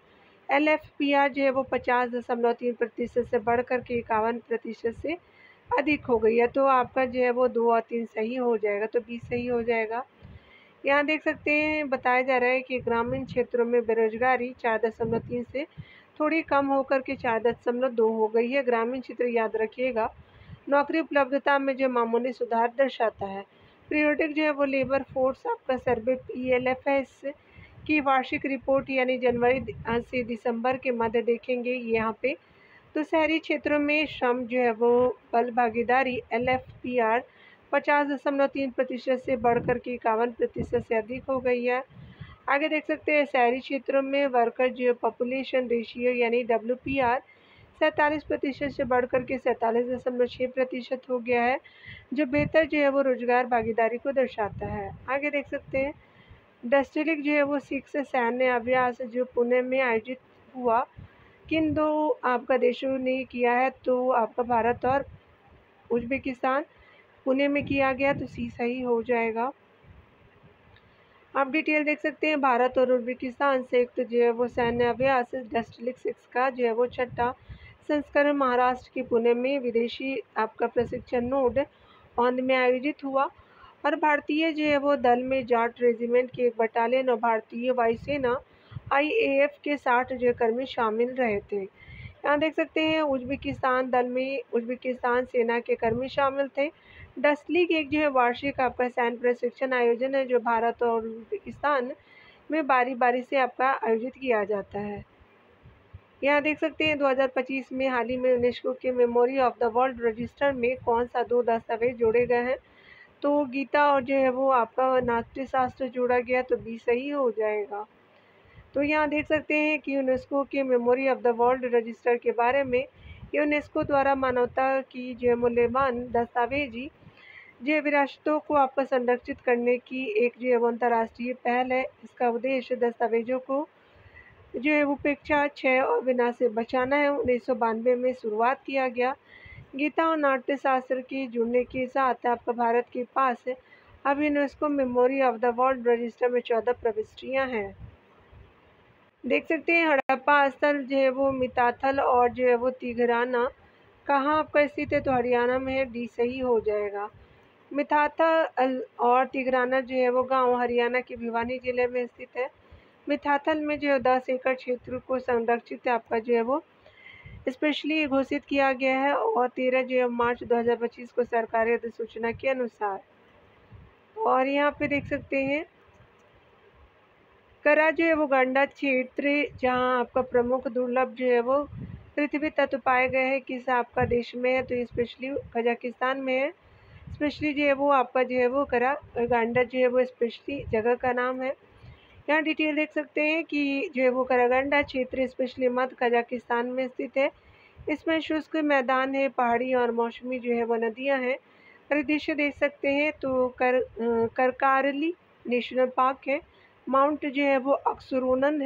LFPR जो है वो 50.3% से बढ़ कर के 51% से अधिक हो गई है, तो आपका जो है वो 2 और 3 सही हो जाएगा, तो 20 सही हो जाएगा। यहाँ देख सकते हैं बताया जा रहा है कि ग्रामीण क्षेत्रों में बेरोजगारी 4.3 से थोड़ी कम होकर के 4.2 हो गई है। ग्रामीण क्षेत्र याद रखिएगा नौकरी उपलब्धता में जो मामूली सुधार दर्शाता है। पीरियोडिक जो है वो लेबर फोर्स आपका सर्वे PLFS की वार्षिक रिपोर्ट यानी जनवरी से दिसंबर के मध्य देखेंगे यहाँ पे, तो शहरी क्षेत्रों में श्रम जो है वो बल भागीदारी LFPR 50.3% से बढ़कर के 51% से अधिक हो गई है। आगे देख सकते हैं शहरी क्षेत्रों में वर्कर जो पॉपुलेशन रेशियो यानी WPR 47% से बढ़कर के 47.6% हो गया है, जो बेहतर जो है वो रोजगार भागीदारी को दर्शाता है। आगे देख सकते हैं डस्टिलिक जो है वो 6 सैन्य अभ्यास जो पुणे में आयोजित हुआ किन दो आपका देशों ने किया है, तो आपका भारत और उज्बेकिस्तान, पुणे में किया गया, तो सी सही हो जाएगा। आप डिटेल देख सकते हैं भारत और उज्बेकिस्तान संयुक्त जो है वो सैन्य अभ्यास डस्टिलिक 6 का जो है वो 6ठा संस्करण महाराष्ट्र के पुणे में विदेशी आपका प्रशिक्षण नोड औंध में आयोजित हुआ और भारतीय जो है वो दल में जाट रेजिमेंट के एक बटालियन और भारतीय वायुसेना IAF के 60 जो कर्मी शामिल रहे थे। यहाँ देख सकते हैं उज्बेकिस्तान दल में उज्बेकिस्तान सेना के कर्मी शामिल थे। डस्टिलिक एक जो है वार्षिक आपका सैन्य प्रशिक्षण आयोजन है जो भारत और उज्बेकिस्तान में बारी बारी से आपका आयोजित किया जाता है। यहाँ देख सकते हैं 2025 में हाल ही में यूनेस्को के memory of the world register में कौन सा 2 दस्तावेज जोड़े गए हैं। तो गीता और जो है वो आपका नाट्य शास्त्र जोड़ा गया, तो बी सही हो जाएगा। तो यहाँ देख सकते हैं कि यूनेस्को के memory of the world register के बारे में यूनेस्को द्वारा मानवता की जो मूल्यवान दस्तावेजी जो विरासतों को आपका संरक्षित करने की एक जो है वो अंतर्राष्ट्रीय पहल है। इसका उद्देश्य दस्तावेजों को जो है उपेक्षा, क्षय और विनाश से बचाना है। 1992 में शुरुआत किया गया। गीता और नाट्य शास्त्र के जुड़ने के साथ आपका भारत के पास अब UNESCO memory of the world register में 14 प्रविष्टियाँ हैं। देख सकते हैं हड़प्पा स्थल जो है वो मिताथल और जो है वो तिघराना कहाँ आपका स्थित है। तो हरियाणा में है, डी सही हो जाएगा। मिताथल और तिघराना जो है वो गांव हरियाणा के भिवानी जिले में स्थित है। मिताथल में जो 10 एकड़ क्षेत्र को संरक्षित आपका जो है वो स्पेशली घोषित किया गया है और 13 जो है मार्च 2025 को सरकारी अधिसूचना के अनुसार। और यहाँ पे देख सकते हैं करा जो है वो गंडा क्षेत्र जहाँ आपका प्रमुख दुर्लभ जो है वो पृथ्वी तत्व पाए गए हैं, किस आपका देश में है। तो स्पेशली कजाकिस्तान में है। स्पेशली जो है वो आपका जो है वो करा गंडा जो है वो स्पेशली जगह का नाम है। यहाँ डिटेल देख सकते हैं कि जो है वो करागंडा क्षेत्र स्पेशली मध्य कजाकिस्तान में स्थित है। इसमें शुष्क मैदान है, पहाड़ी और मौसमी जो है वो नदियाँ हैं। परिदृश्य देख सकते हैं तो करकारली नेशनल पार्क है। माउंट जो है वो अक्सूरन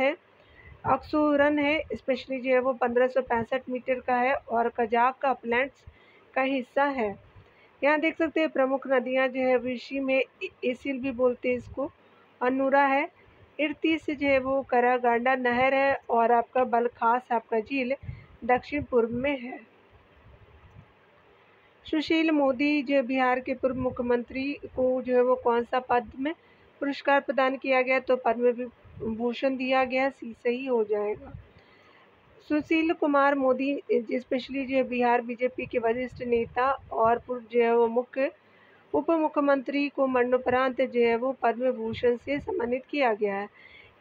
है स्पेशली जो है वो 1565 मीटर का है और कजाक का अपलैंड्स का हिस्सा है। यहाँ देख सकते हैं प्रमुख नदियाँ जो है विशी में एसिल भी बोलते हैं इसको, अनुरा है। इर्ती से जो है वो करागांडा नहर है और आपका बलखास आपका झील दक्षिण पूर्व में है। सुशील मोदी जो बिहार के पूर्व मुख्यमंत्री को जो है वो कौन सा पद्म पुरस्कार प्रदान किया गया। तो पद्म विभूषण दिया गया, सी सही हो जाएगा। सुशील कुमार मोदी स्पेशली जो है बिहार बीजेपी के वरिष्ठ नेता और पूर्व जो है वो मुख्य उप मुख्यमंत्री को मरणोपरांत जो है वो पद्म भूषण से सम्मानित किया गया है।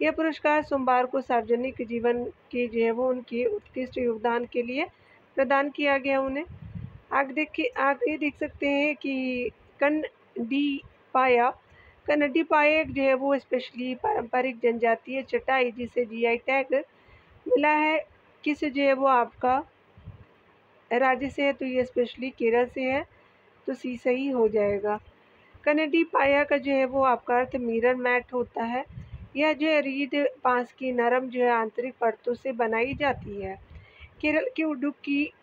यह पुरस्कार सोमवार को सार्वजनिक जीवन के जो है वो उनके उत्कृष्ट योगदान के लिए प्रदान किया गया उन्हें। आगे देख सकते हैं कि कन्नडी पायक जो है वो स्पेशली पारंपरिक जनजातीय चटाई जिसे जीआई टैग मिला है, किस जो है वो आपका राज्य से है। तो ये स्पेशली केरल से है, तो सी सही हो जाएगा। कन्नडी पाया का जो है वो आपका अर्थ मिरर मैट होता है। यह जो है रीढ़ बांस की नरम जो है आंतरिक परतों से बनाई जाती है। केरल के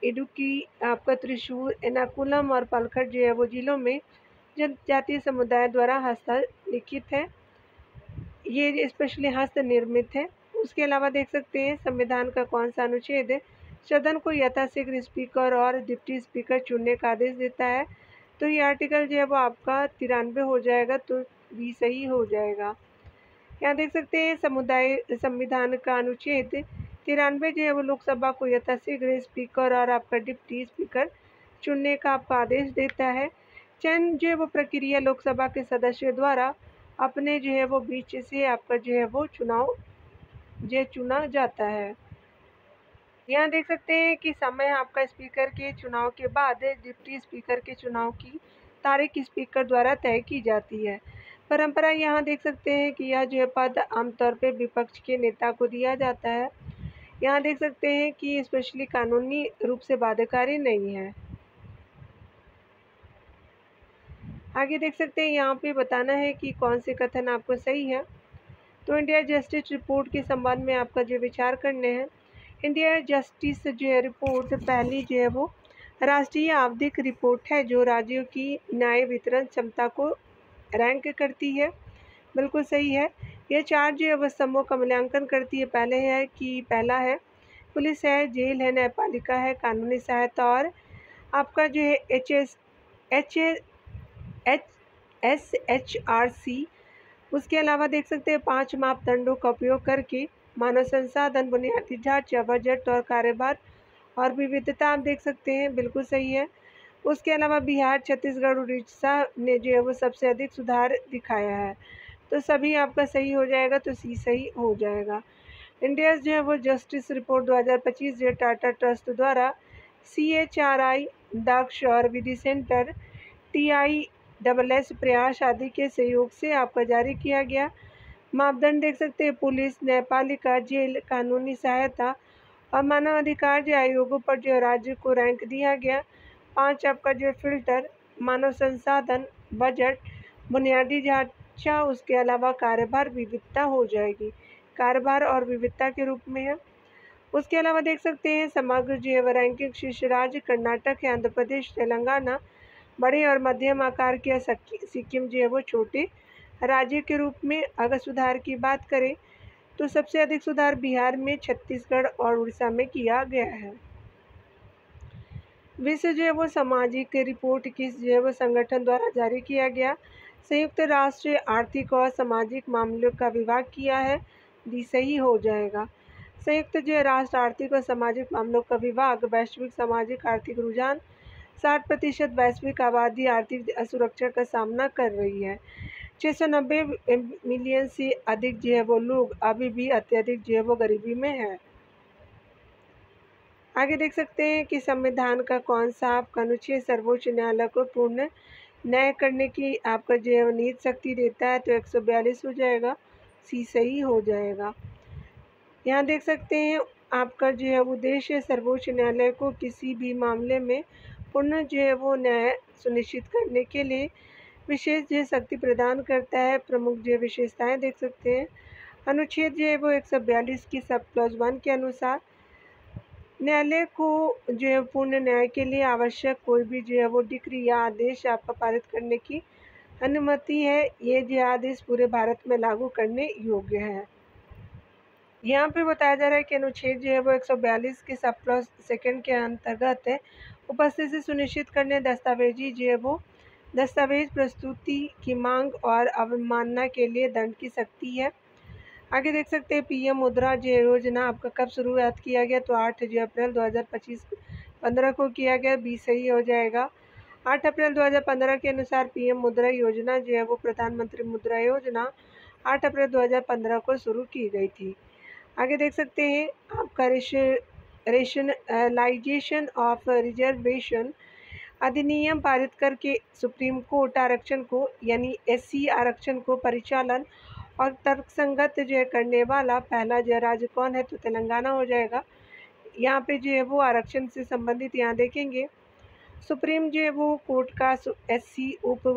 इडुक्की आपका त्रिशूर, एर्नाकुलम और पलक्कड़ जो है वो जिलों में जनजातीय समुदाय द्वारा हस्तलिखित है। ये स्पेशली हस्त निर्मित है। उसके अलावा देख सकते हैं संविधान का कौन सा अनुच्छेद सदन को यथाशीघ्र स्पीकर और डिप्टी स्पीकर चुनने का आदेश देता है। तो ये आर्टिकल जो है वो आपका 93 हो जाएगा, तो भी सही हो जाएगा। यहाँ देख सकते हैं संविधान का अनुच्छेद 93 जो है वो लोकसभा को यथाशीघ्र स्पीकर और आपका डिप्टी स्पीकर चुनने का आपका आदेश देता है। चयन जो है वो प्रक्रिया लोकसभा के सदस्यों द्वारा अपने जो है वो बीच से आपका जो है वो चुना जाता है। यहाँ देख सकते हैं कि समय आपका स्पीकर के चुनाव के बाद डिप्टी स्पीकर के चुनाव की तारीख स्पीकर द्वारा तय की जाती है। परंपरा यहाँ देख सकते हैं कि यह जो है पद आमतौर पर विपक्ष के नेता को दिया जाता है। यहाँ देख सकते हैं कि स्पेशली कानूनी रूप से बाध्यकारी नहीं है। आगे देख सकते हैं यहाँ पे बताना है कि कौन से कथन आपको सही है। तो इंडिया जस्टिस रिपोर्ट के संबंध में आपका जो विचार करने हैं। इंडिया जस्टिस जो है रिपोर्ट पहली जो है वो राष्ट्रीय आवधिक रिपोर्ट है जो राज्यों की न्याय वितरण क्षमता को रैंक करती है, बिल्कुल सही है। यह 4 जो है वह स्तंभों का मूल्यांकन करती है। पहला है पुलिस है, जेल है, न्यायपालिका है, कानूनी सहायता और आपका जो है SHRC। उसके अलावा देख सकते हैं 5 मापदंडों का उपयोग करके मानव संसाधन, बुनियादी ढांचा, बजट और कार्यभार और विविधता आप देख सकते हैं, बिल्कुल सही है। उसके अलावा बिहार, छत्तीसगढ़, उड़ीसा ने जो है वो सबसे अधिक सुधार दिखाया है, तो सभी आपका सही हो जाएगा, तो सी सही हो जाएगा। इंडिया जो है वो जस्टिस रिपोर्ट 2025 जो टाटा ट्रस्ट द्वारा CHRI, दक्ष और विधि सेंटर TISS प्रयास आदि के सहयोग से आपका जारी किया गया। मापदंड देख सकते हैं, पुलिस, न्यायपालिका, जेल, कानूनी सहायता और मानवाधिकार जो आयोगों पर जो राज्य को रैंक दिया गया। 5 आपका जो फिल्टर, मानव संसाधन, बजट, बुनियादी ढांचा, उसके अलावा कार्यभार विविधता हो जाएगी, कार्यभार और विविधता के रूप में है। उसके अलावा देख सकते हैं समग्र जो है रैंकिंग शीर्ष राज्य कर्नाटक है, आंध्र प्रदेश, तेलंगाना बड़े और मध्यम आकार के, सिक्किम जो है वो छोटे राज्य के रूप में। अगर सुधार की बात करें तो सबसे अधिक सुधार बिहार में, छत्तीसगढ़ और उड़ीसा में किया गया है। विश्व जो है वो सामाजिक रिपोर्ट किस जो है वो संगठन द्वारा जारी किया गया। संयुक्त राष्ट्र आर्थिक और सामाजिक मामलों का विभाग किया है, भी सही हो जाएगा। संयुक्त जो राष्ट्र आर्थिक और सामाजिक मामलों का विभाग वैश्विक सामाजिक आर्थिक रुझान 60% वैश्विक आबादी आर्थिक असुरक्षा का सामना कर रही है। 690 मिलियन से अधिक जो है वो लोग अभी भी अत्यधिक जो है वो गरीबी में है। आगे देख सकते हैं कि संविधान का कौन सा आपका अनुच्छेद सर्वोच्च न्यायालय को पूर्ण न्याय करने की आपका जो है निहित शक्ति देता है, तो 142 हो जाएगा, सी सही हो जाएगा। यहाँ देख सकते हैं आपका जो है उद्देश्य सर्वोच्च न्यायालय को किसी भी मामले में पूर्ण जो है वो न्याय सुनिश्चित करने के लिए विशेष जो शक्ति प्रदान करता है। प्रमुख जो विशेषताएं देख सकते हैं, अनुच्छेद जो है वो 142 की सब क्लॉज 1 के अनुसार न्यायालय को जो है पूर्ण न्याय के लिए आवश्यक कोई भी जो है वो डिक्री या आदेश आपका पारित करने की अनुमति है। ये जो आदेश पूरे भारत में लागू करने योग्य है। यहाँ पे बताया जा रहा है कि अनुच्छेद जो है वो 142 के सब क्लॉज 2 के अंतर्गत है उपस्थिति सुनिश्चित करने दस्तावेजी जो है वो दस्तावेज प्रस्तुति की मांग और अवमानना के लिए दंड की शक्ति है। आगे देख सकते हैं PM मुद्रा जो योजना आपका कब शुरुआत किया गया, तो 8 अप्रैल 2025 15 को किया गया, बी सही हो जाएगा। 8 अप्रैल 2015 के अनुसार PM मुद्रा योजना जो है वो प्रधानमंत्री मुद्रा योजना 8 अप्रैल 2015 को शुरू की गई थी। आगे देख सकते हैं आपका रेशनलाइजेशन ऑफ रिजर्वेशन अधिनियम पारित करके सुप्रीम कोर्ट आरक्षण को यानी SC आरक्षण को परिचालन और तर्कसंगत जो है करने वाला पहला जो राज्य कौन है, तो तेलंगाना हो जाएगा। यहाँ पे जो है वो आरक्षण से संबंधित यहाँ देखेंगे सुप्रीम जो है वो कोर्ट का SC उप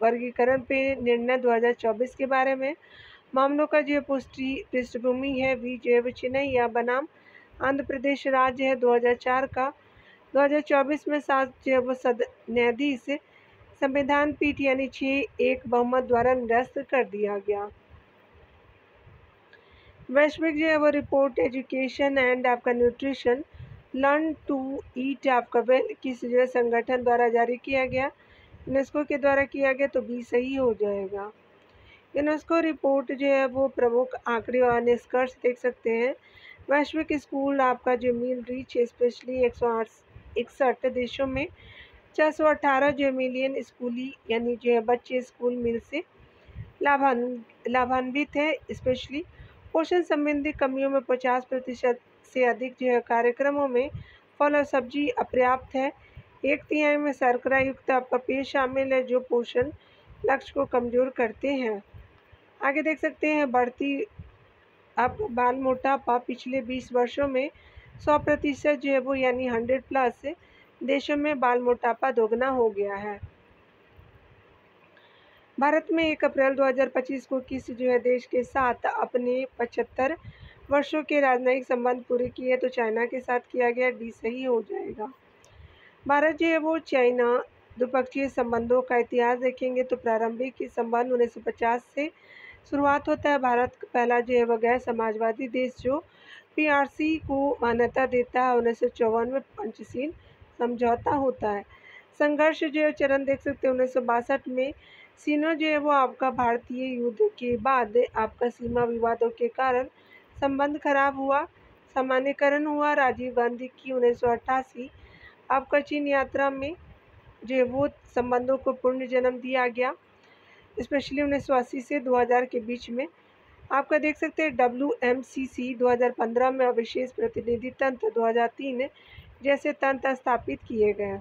वर्गीकरण पे निर्णय 2024 के बारे में मामलों का जो पुष्टि पृष्ठभूमि है वी जो है चेन्नई या बनाम आंध्र प्रदेश राज्य है 2004 का। 2024 में 7 जो है वो न्यायाधीश संविधान पीठ यानी 6-1 बहुमत द्वारा निरस्त कर दिया गया। वैश्विक जो है वो रिपोर्ट एजुकेशन एंड आपका न्यूट्रिशन लर्न टू ईट आपका वेल किस जो है संगठन द्वारा जारी किया गया, यूनेस्को के द्वारा किया गया, तो बी सही हो जाएगा। यूनेस्को रिपोर्ट जो है वो प्रमुख आंकड़े और निष्कर्ष देख सकते हैं। वैश्विक स्कूल आपका जो मील रीच स्पेशली 161 देशों में 418 जो मिलियन स्कूली यानी जो है बच्चे स्कूल मील से लाभान्वित है। स्पेशली पोषण संबंधी कमियों में 50% से अधिक जो है कार्यक्रमों में फल और सब्जी अपर्याप्त है। 1/3 में शर्करा युक्त आपका पेय शामिल है जो पोषण लक्ष्य को कमजोर करते हैं। आगे देख सकते हैं बढ़ती आप बाल मोटापा पिछले 20 वर्षों में 100% जो है वो यानी 100+ देशों में बाल मोटापा दोगुना हो गया है। भारत में 1 अप्रैल 2025 को किस जो है देश के साथ अपने 75 वर्षों के राजनयिक संबंध पूरे किए, तो चाइना के साथ किया गया, डी सही हो जाएगा। भारत जो है वो चाइना द्विपक्षीय संबंधों का इतिहास देखेंगे तो प्रारंभिक संबंध 1950 से शुरुआत होता है। भारत पहला जो है वह गैर समाजवादी देश जो PRC को मान्यता देता है। 1954 में पंचशील समझौता होता है। संघर्ष जो है चरण देख सकते हैं 1962 में सिनो जो है वो आपका भारतीय युद्ध के बाद आपका सीमा विवादों के कारण संबंध खराब हुआ, सामान्यकरण हुआ। राजीव गांधी की 1988 आपका चीन यात्रा में जो है वो संबंधों को पूर्ण जन्म दिया गया। स्पेशली 1980 से 2000 के बीच में आपका देख सकते हैं WMCC 2015 में विशेष प्रतिनिधि तंत्र 2003 जैसे तंत्र स्थापित किए गए।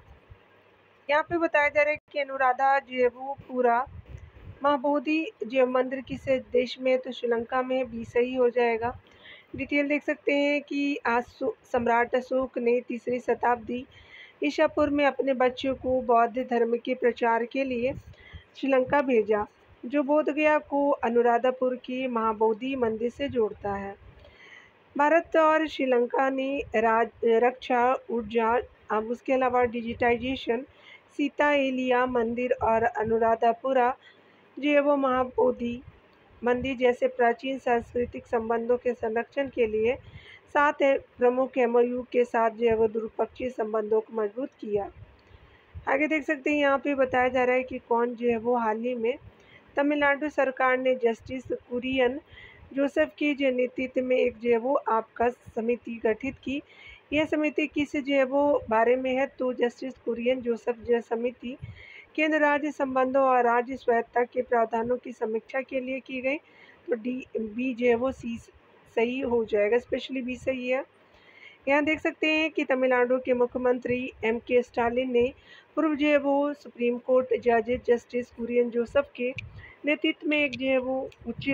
यहाँ पे बताया जा रहा है कि अनुराधा जो है वो पूरा महाबोधि जो मंदिर किस देश में है, तो श्रीलंका में भी सही हो जाएगा। डिटेल देख सकते हैं कि सम्राट अशोक ने 3री शताब्दी ईसा पूर्व में अपने बच्चों को बौद्ध धर्म के प्रचार के लिए श्रीलंका भेजा, जो बोध गया को अनुराधापुर की महाबोधि मंदिर से जोड़ता है। भारत और श्रीलंका ने रक्षा, ऊर्जा, अब उसके अलावा डिजिटाइजेशन, सीता एलिया मंदिर और अनुराधापुरा जो है वो महाबोधि मंदिर जैसे प्राचीन सांस्कृतिक संबंधों के संरक्षण के लिए 7 प्रमुख MOU के साथ जो है वो द्विपक्षीय संबंधों को मजबूत किया। आगे देख सकते हैं यहाँ पे बताया जा रहा है कि कौन जो है वो हाल ही में तमिलनाडु सरकार ने जस्टिस कुरियन जोसेफ के जो नेतृत्व में एक जो है वो आपका समिति गठित की। यह समिति किस जो है वो बारे में है, तो जस्टिस कुरियन जोसेफ जो समिति केंद्र राज्य संबंधों और राज्य स्वायत्तता के प्रावधानों की समीक्षा के लिए की गई। तो बी जो है वो सी सही हो जाएगा, स्पेशली बी सही है। यहाँ देख सकते हैं कि तमिलनाडु के मुख्यमंत्री MK स्टालिन ने पूर्व जो है वो सुप्रीम कोर्ट जज जस्टिस कुरियन जोसेफ के नेतृत्व में एक जो है वो उच्च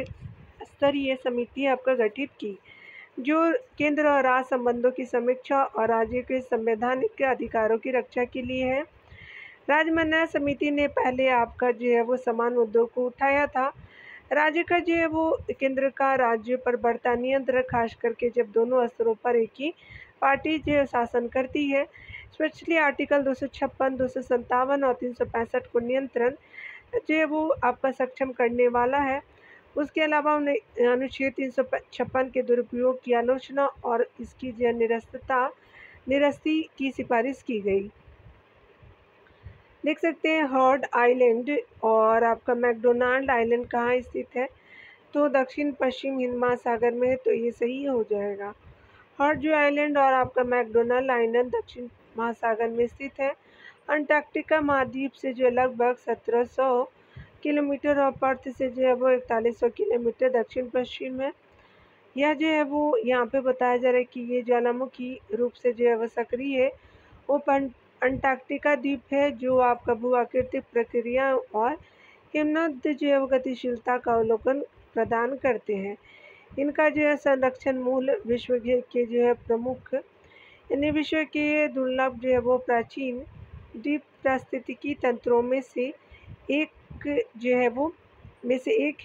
स्तरीय समिति आपका गठित की, जो केंद्र और राज्य संबंधों की समीक्षा और राज्य के संवैधानिक अधिकारों की रक्षा के लिए है। राजमन्ना समिति ने पहले आपका जो है वो समान मुद्दों को उठाया था। राज्य का जो है वो केंद्र का राज्य पर बढ़ता नियंत्रण, खास करके जब दोनों स्तरों पर एक ही पार्टी जो है शासन करती है, स्पेशली आर्टिकल 256, 257 और 365 को नियंत्रण जो है वो आपका सक्षम करने वाला है। उसके अलावा अनुच्छेद 356 के दुरुपयोग की आलोचना और इसकी जो निरस्ती की सिफारिश की गई। देख सकते हैं हर्ड आइलैंड और आपका मैकडोनाल्ड आइलैंड कहाँ स्थित है, तो दक्षिण पश्चिम हिंद महासागर में है, तो ये सही हो जाएगा। हर्ड जो आइलैंड और आपका मैकडोनाल्ड आइलैंड दक्षिण महासागर में स्थित है। अंटार्कटिका महाद्वीप से जो लगभग 1700 किलोमीटर और पर्थ से जो है वो 4100 किलोमीटर दक्षिण पश्चिम है। यह जो है वो यहाँ पे बताया जा रहा है कि ये ज्वालामुखी रूप से जो है वो सक्रिय है। वो अंटार्कटिका द्वीप है जो आपका भू-आकृतिक प्रक्रिया और हिमनद जो है वो गतिशीलता का अवलोकन प्रदान करते हैं। इनका जो है संरक्षण मूल विश्व के जो है प्रमुख यानी विश्व के दुर्लभ जो है वो प्राचीन द्वीप पारिस्थितिकी तंत्रों में से एक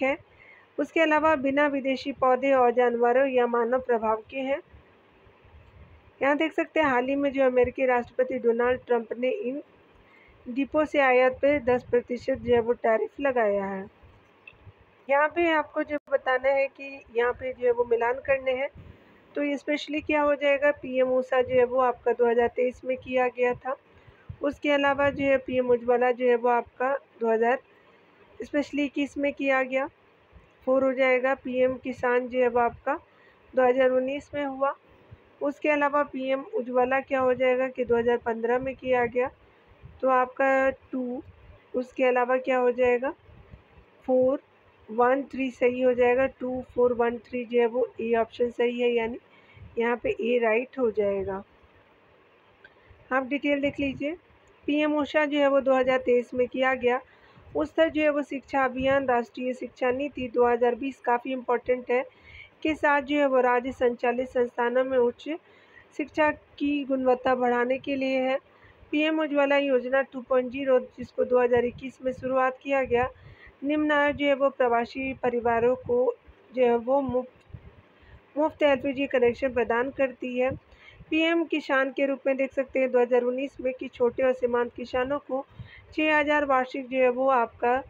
है। उसके अलावा बिना विदेशी पौधे और जानवरों या मानव प्रभाव के हैं। यहाँ देख सकते हैं हाल ही में जो अमेरिकी राष्ट्रपति डोनाल्ड ट्रंप ने इन द्वीपों से आयात पर 10% जो है वो टैरिफ लगाया है। यहाँ पे आपको जो बताना है कि यहाँ पे जो है वो मिलान करने हैं, तो स्पेशली क्या हो जाएगा, PM ऊषा जो है वो आपका 2023 में किया गया था। उसके अलावा जो है PM उज्ज्वला जो है वो आपका 2000 स्पेशली 21 में किया गया, 4 हो जाएगा। PM किसान जो है वो आपका 2019 में हुआ। उसके अलावा PM उज्ज्वला क्या हो जाएगा कि 2015 में किया गया, तो आपका 2। उसके अलावा क्या हो जाएगा 413 सही हो जाएगा। 2413 जो है वो ए ऑप्शन सही है, यानी यहाँ पे ए राइट हो जाएगा। आप डिटेल देख लीजिए। PM ऊषा जो है वो 2023 में किया गया। उस तरह जो है वो शिक्षा अभियान, राष्ट्रीय शिक्षा नीति 2020 काफ़ी इम्पोर्टेंट है, के साथ जो है वो राज्य संचालित संस्थानों में उच्च शिक्षा की गुणवत्ता बढ़ाने के लिए है। PM उज्ज्वला योजना 2.0 जिसको 2021 में शुरुआत किया गया, निम्न आय जो है वो प्रवासी परिवारों को जो है वो मुफ्त LPG कनेक्शन प्रदान करती है। PM किसान के रूप में देख सकते हैं 2019 में कि छोटे और सीमांत किसानों को 6000 वार्षिक जो है वो आपका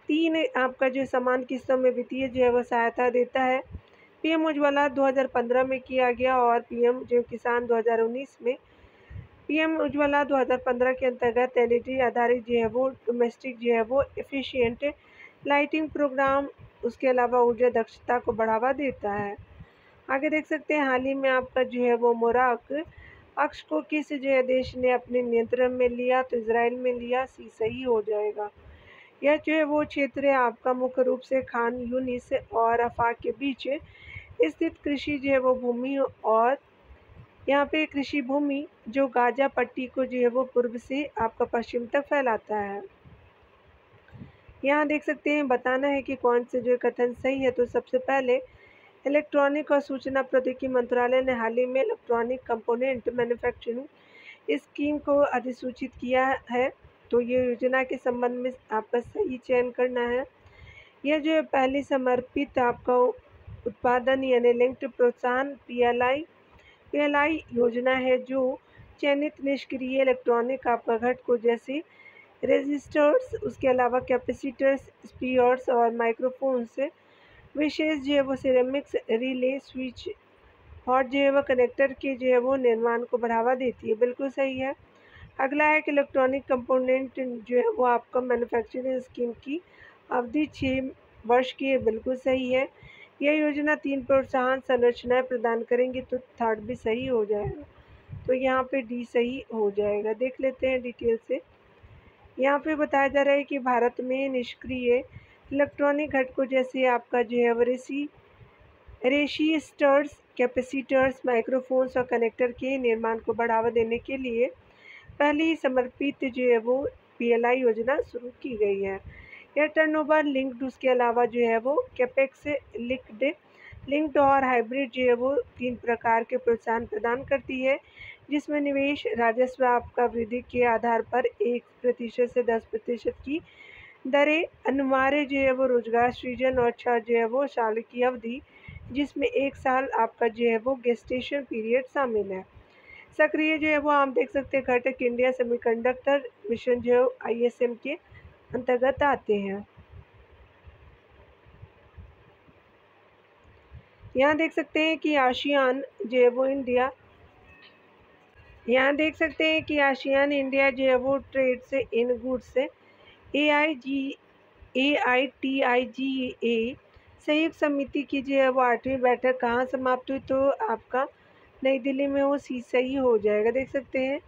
3 आपका जो समान किस्तों में वित्तीय जो है वो सहायता देता है। PM उज्ज्वला 2015 में किया गया और PM जो किसान 2019 में। PM उज्ज्वला 2015 के अंतर्गत LED आधारित जो है वो डोमेस्टिक जो है वो एफिशिएंट लाइटिंग प्रोग्राम, उसके अलावा ऊर्जा दक्षता को बढ़ावा देता है। आगे देख सकते हैं हाल ही में आपका जो है वो मोराक अक्ष को किस जो है देश ने अपने नियंत्रण में लिया, तो इजराइल में लिया, सी सही हो जाएगा। यह जो है वो क्षेत्र आपका मुख्य रूप से खान यूनिस और अफाक के बीच स्थित कृषि जो है वो भूमि और यहाँ पे कृषि भूमि जो गाजा पट्टी को जो है वो पूर्व से आपका पश्चिम तक फैलाता है। यहाँ देख सकते हैं, बताना है कि कौन से जो कथन सही है। तो सबसे पहले इलेक्ट्रॉनिक और सूचना प्रौद्योगिकी मंत्रालय ने हाल ही में इलेक्ट्रॉनिक कंपोनेंट मैन्युफैक्चरिंग स्कीम को अधिसूचित किया है। तो ये योजना के संबंध में आपका सही चयन करना है। यह जो है पहली समर्पित आपका उत्पादन यानी लिंक्ड प्रोत्साहन पीएलआई योजना है, जो चयनित निष्क्रिय इलेक्ट्रॉनिक आपका घटकों जैसे रेजिस्टर्स, उसके अलावा कैपेसिटर्स, स्पीयर्स और माइक्रोफोन्स, विशेष जो है वो सिरेमिक्स, रिले, स्विच और जो है वो कनेक्टर के जो है वो निर्माण को बढ़ावा देती है। बिल्कुल सही है। अगला है कि इलेक्ट्रॉनिक कंपोनेंट जो है वो आपका मैन्युफैक्चरिंग स्कीम की अवधि 6 वर्ष की है। बिल्कुल सही है। यह योजना 3 प्रोत्साहन संरचनाएं प्रदान करेंगी। तो थर्ड भी सही हो जाएगा। तो यहाँ पे डी सही हो जाएगा। देख लेते हैं डिटेल से। यहाँ पे बताया जा रहा है कि भारत में निष्क्रिय इलेक्ट्रॉनिक घटकों जैसे आपका जो है वो रेसिस्टर्स, कैपेसिटर्स, माइक्रोफोन्स और कनेक्टर के निर्माण को बढ़ावा देने के लिए पहली समर्पित जो है वो पीएलआई योजना शुरू की गई है। यह टर्नओवर लिंक्ड, उसके अलावा जो है वो कैपेक्स लिंक्ड और हाइब्रिड जो है वो 3 प्रकार के प्रोत्साहन प्रदान करती है, जिसमें निवेश राजस्व आपका वृद्धि के आधार पर 1% से 10% की दरें, अनिवार्य जो है वो रोजगार सृजन और 6 जो है वो साल की अवधि, जिसमें 1 साल आपका जो है वो गेस्टेशन पीरियड शामिल है। सक्रिय जो है वो आप देख सकते हैं घटक इंडिया सेमीकंडक्टर मिशन जो आईएसएम के अंतर्गत आते हैं। यहाँ देख सकते हैं कि आसियान जो है वो इंडिया, यहाँ देख सकते हैं कि आसियान इंडिया जो है वो ट्रेड से इन गुड्स से AITIGA संयुक्त समिति की जो है वो 8वीं बैठक कहाँ समाप्त हुई। तो आपका नई दिल्ली में वो सी सही हो जाएगा। देख सकते हैं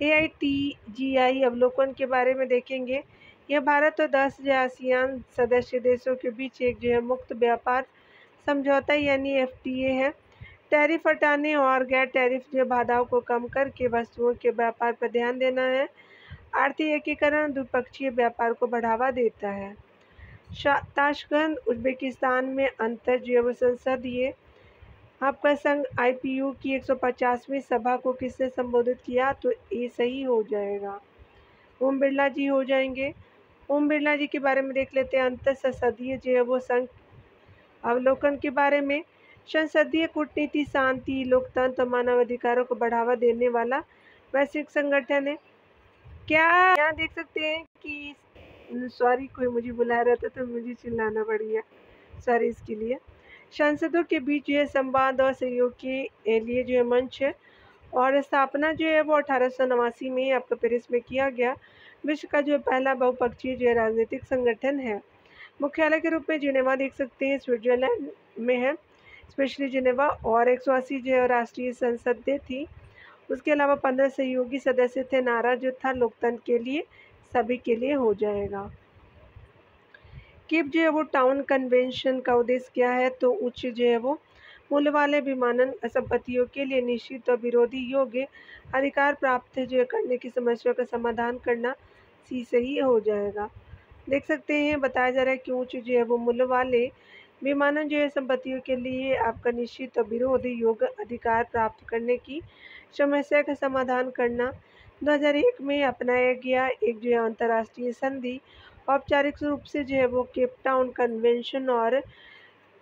AITGI अवलोकन के बारे में देखेंगे। यह भारत और 10 आसियान सदस्य देशों के बीच एक जो है मुक्त व्यापार समझौता यानी FTA है। टैरिफ हटाने और गैर टैरिफ जो बाधाओं को कम करके वस्तुओं के व्यापार पर ध्यान देना है। आर्थिक एकीकरण द्विपक्षीय व्यापार को बढ़ावा देता है। ताशकंद उज्बेकिस्तान में अंतर जो है वो संसदीय आपका संघ IPU की 150वीं सभा को किसने संबोधित किया। तो ये सही हो जाएगा, ओम बिरला जी हो जाएंगे। ओम बिरला जी के बारे में देख लेते हैं। अंतर संसदीय जो है वो संघ अवलोकन के बारे में, संसदीय कूटनीति शांति, लोकतंत्र और मानवाधिकारों को बढ़ावा देने वाला वैश्विक संगठन है। क्या यहाँ देख सकते हैं कि सॉरी, कोई मुझे बुला रहा था तो मुझे चिल्लाना पड़ गया, सॉरी इसके लिए। सांसदों के बीच जो है संवाद और सहयोग के लिए जो है मंच है, और स्थापना जो है वो 1889 में आपका पेरिस में किया गया। विश्व का जो पहला बहुपक्षीय जो है राजनीतिक संगठन है। मुख्यालय के रूप में जिनेवा देख सकते हैं स्विट्जरलैंड में है, स्पेशली जिनेवा, और 180 जो है राष्ट्रीय संसदें थी। उसके अलावा 15 सहयोगी सदस्य थे। नारा जो था लोकतंत्र के लिए, सभी के लिए हो जाएगा। केप जो है वो टाउन कन्वेंशन का उद्देश्य क्या है। तो उच्च जो है वो मूल्य वाले विमानन संपत्तियों के लिए निश्चित और विरोधी योग्य अधिकार प्राप्त जो है करने की समस्या का समाधान करना, सी सही हो जाएगा। देख सकते हैं, बताया जा रहा है कि उच्च जो है वो मूल्य वाले विमानन जो है संपत्तियों के लिए आपका निश्चित और विरोधी योग्य अधिकार प्राप्त करने की समस्या का समाधान करना 2001 में अपनाया गया एक जो है अंतर्राष्ट्रीय संधि, औपचारिक रूप से जो है वो केप टाउन कन्वेंशन और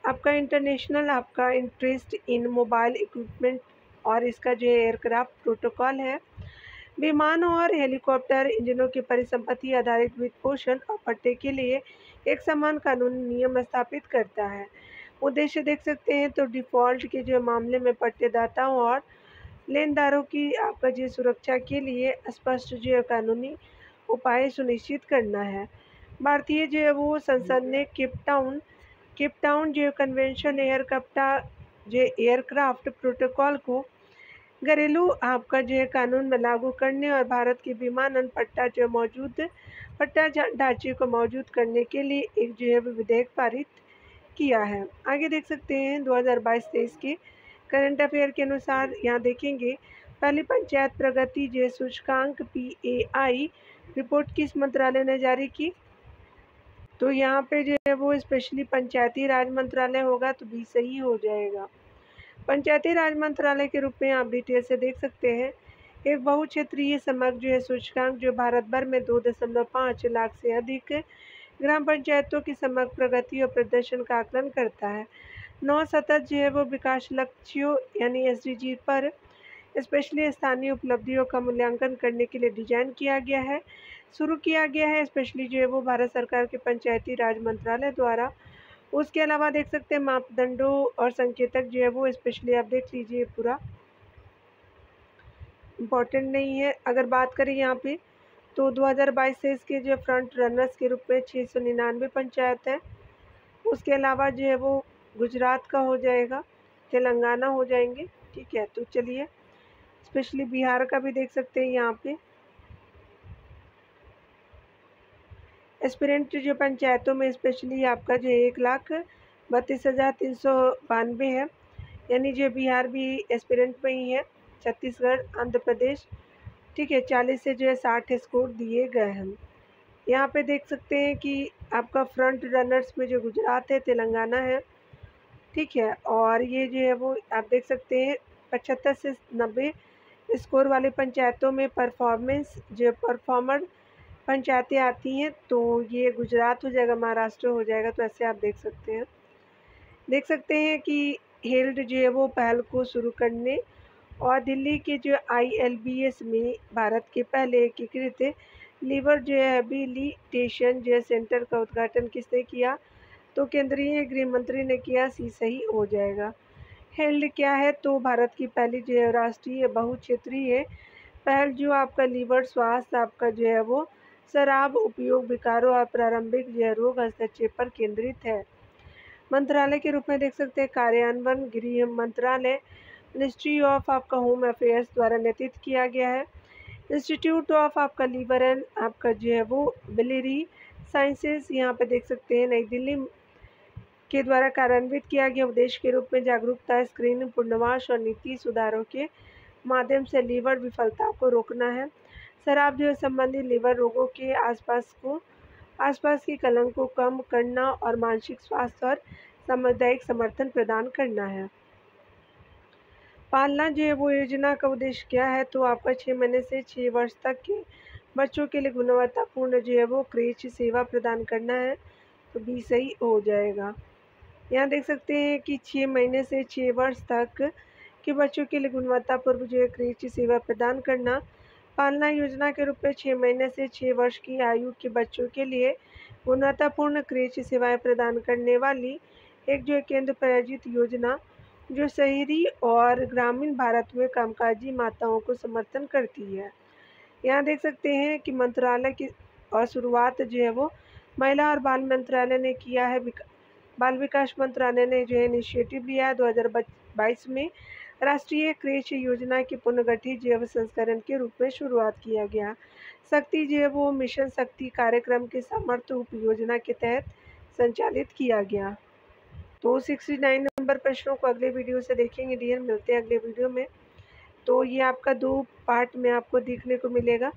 आपका इंटरनेशनल आपका इंटरेस्ट इन मोबाइल इक्विपमेंट और इसका जो है एयरक्राफ्ट प्रोटोकॉल है। विमान और हेलीकॉप्टर इंजनों की परिसंपत्ति आधारित वित्त पोषण और पट्टे के लिए एक समान कानूनी नियम स्थापित करता है। उद्देश्य देख सकते हैं, तो डिफ़ॉल्ट के जो मामले में पट्टेदाताओं और लेनदारों की आपका जो सुरक्षा के लिए स्पष्ट जो है कानूनी उपाय सुनिश्चित करना है। भारतीय जो है वो संसद ने केप टाउन जो कन्वेंशन एयरक्राफ्ट प्रोटोकॉल को घरेलू आपका जो है कानून में लागू करने और भारत के विमानन पट्टा जो मौजूद पट्टा ढांचे को मौजूद करने के लिए एक जो है विधेयक पारित किया है। आगे देख सकते हैं 2022-23 के करंट अफेयर के अनुसार यहाँ देखेंगे पहली पंचायत प्रगति जो सूचकांक PAI रिपोर्ट किस मंत्रालय ने जारी की। तो यहाँ पे जो है वो स्पेशली पंचायती राज मंत्रालय होगा, तो भी सही हो जाएगा। पंचायती राज मंत्रालय के रूप में आप डिटेल से देख सकते हैं एक बहुक्षेत्रीय समग्र जो है सूचकांक जो भारत भर में 2.5 लाख से अधिक ग्राम पंचायतों की समग्र प्रगति और प्रदर्शन का आकलन करता है। 9 सतत जो है वो विकास लक्ष्यों यानी SDG पर स्पेशली स्थानीय उपलब्धियों का मूल्यांकन करने के लिए डिजाइन किया गया है, शुरू किया गया है स्पेशली जो है वो भारत सरकार के पंचायती राज मंत्रालय द्वारा। उसके अलावा देख सकते हैं मापदंडों और संकेतक जो है वो स्पेशली आप देख लीजिए, पूरा इम्पॉर्टेंट नहीं है। अगर बात करें यहाँ पे तो 2022 से इसके जो फ्रंट रनर्स के रूप में 699 पंचायत है। उसके अलावा जो है वो गुजरात का हो जाएगा, तेलंगाना हो जाएंगे, ठीक है। तो चलिए स्पेशली बिहार का भी देख सकते हैं यहाँ पे एस्पिरेंट जो पंचायतों में स्पेशली आपका जो 1,32,392 है, यानी जो बिहार भी एस्पिरेंट में ही है। छत्तीसगढ़, आंध्र प्रदेश, ठीक है, 40 से जो है 60 स्कोर दिए गए हैं। यहाँ पे देख सकते हैं कि आपका फ्रंट रनर्स में जो गुजरात है, तेलंगाना है, ठीक है। और ये जो है वो आप देख सकते हैं 75 से 90 स्कोर वाले पंचायतों में परफॉर्मर पंचायतें आती हैं, तो ये गुजरात हो जाएगा, महाराष्ट्र हो जाएगा। तो ऐसे आप देख सकते हैं कि हेल्ड जो है वो पहल को शुरू करने और दिल्ली के जो ILBS में भारत के पहले एकीकृत लीवर जो है रिहेबिलिटेशन जो सेंटर का उद्घाटन किसने किया। तो केंद्रीय गृह मंत्री ने किया, सी सही हो जाएगा। हेल्ड क्या है, तो भारत की पहली जो है राष्ट्रीय बहुक्षेत्रीय पहल जो आपका लीवर स्वास्थ्य आपका जो है वो शराब उपयोग विकारों और प्रारंभिक जो है रोग हस्तक्षेप पर केंद्रित है। मंत्रालय के रूप में देख सकते हैं कार्यान्वयन गृह मंत्रालय मिनिस्ट्री ऑफ आपका होम अफेयर्स द्वारा नेतृत्व किया गया है। इंस्टीट्यूट ऑफ आपका लीवर एंड आपका जो है वो बिलियरी साइंसेस यहाँ पे देख सकते हैं नई दिल्ली के द्वारा कार्यान्वित किया गया उद्देश्य के रूप में जागरूकता, स्क्रीनिंग, पुनर्वास और नीति सुधारों के माध्यम से लीवर विफलता को रोकना है। शराब जो संबंधी लीवर रोगों के आसपास की कलंक को कम करना और मानसिक स्वास्थ्य और सामुदायिक समर्थन प्रदान करना है। पालना जो है वो योजना का उद्देश्य क्या है, तो आपका 6 महीने से 6 वर्ष तक के बच्चों के लिए गुणवत्तापूर्ण जो है वो क्रेच सेवा प्रदान करना है। तो भी सही हो जाएगा। यहाँ देख सकते हैं कि 6 महीने से 6 वर्ष तक के बच्चों के लिए गुणवत्तापूर्ण जो है क्रेच सेवा प्रदान करना। पालना योजना के रूप में 6 महीने से 6 वर्ष की आयु के बच्चों के लिए गुणवत्तापूर्ण क्रेच सेवाएं प्रदान करने वाली एक जो केंद्र प्रायोजित योजना जो शहरी और ग्रामीण भारत में कामकाजी माताओं को समर्थन करती है। यहाँ देख सकते हैं कि मंत्रालय की और शुरुआत जो है वो महिला और बाल मंत्रालय ने किया है। बाल विकास मंत्रालय ने जो है इनिशिएटिव लिया है। 2022 में राष्ट्रीय क्रेच योजना के पुनर्गठित जैव संस्करण के रूप में शुरुआत किया गया। शक्ति जो है वो मिशन शक्ति कार्यक्रम के सामर्थ्य उप योजना के तहत संचालित किया गया। तो 69 नंबर प्रश्नों को अगले वीडियो से देखेंगे डियर, मिलते हैं अगले वीडियो में। तो ये आपका 2 पार्ट में आपको देखने को मिलेगा।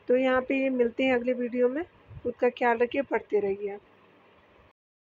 तो यहाँ पे मिलते हैं अगले वीडियो में। खुद का ख्याल रखिए, पढ़ते रहिए।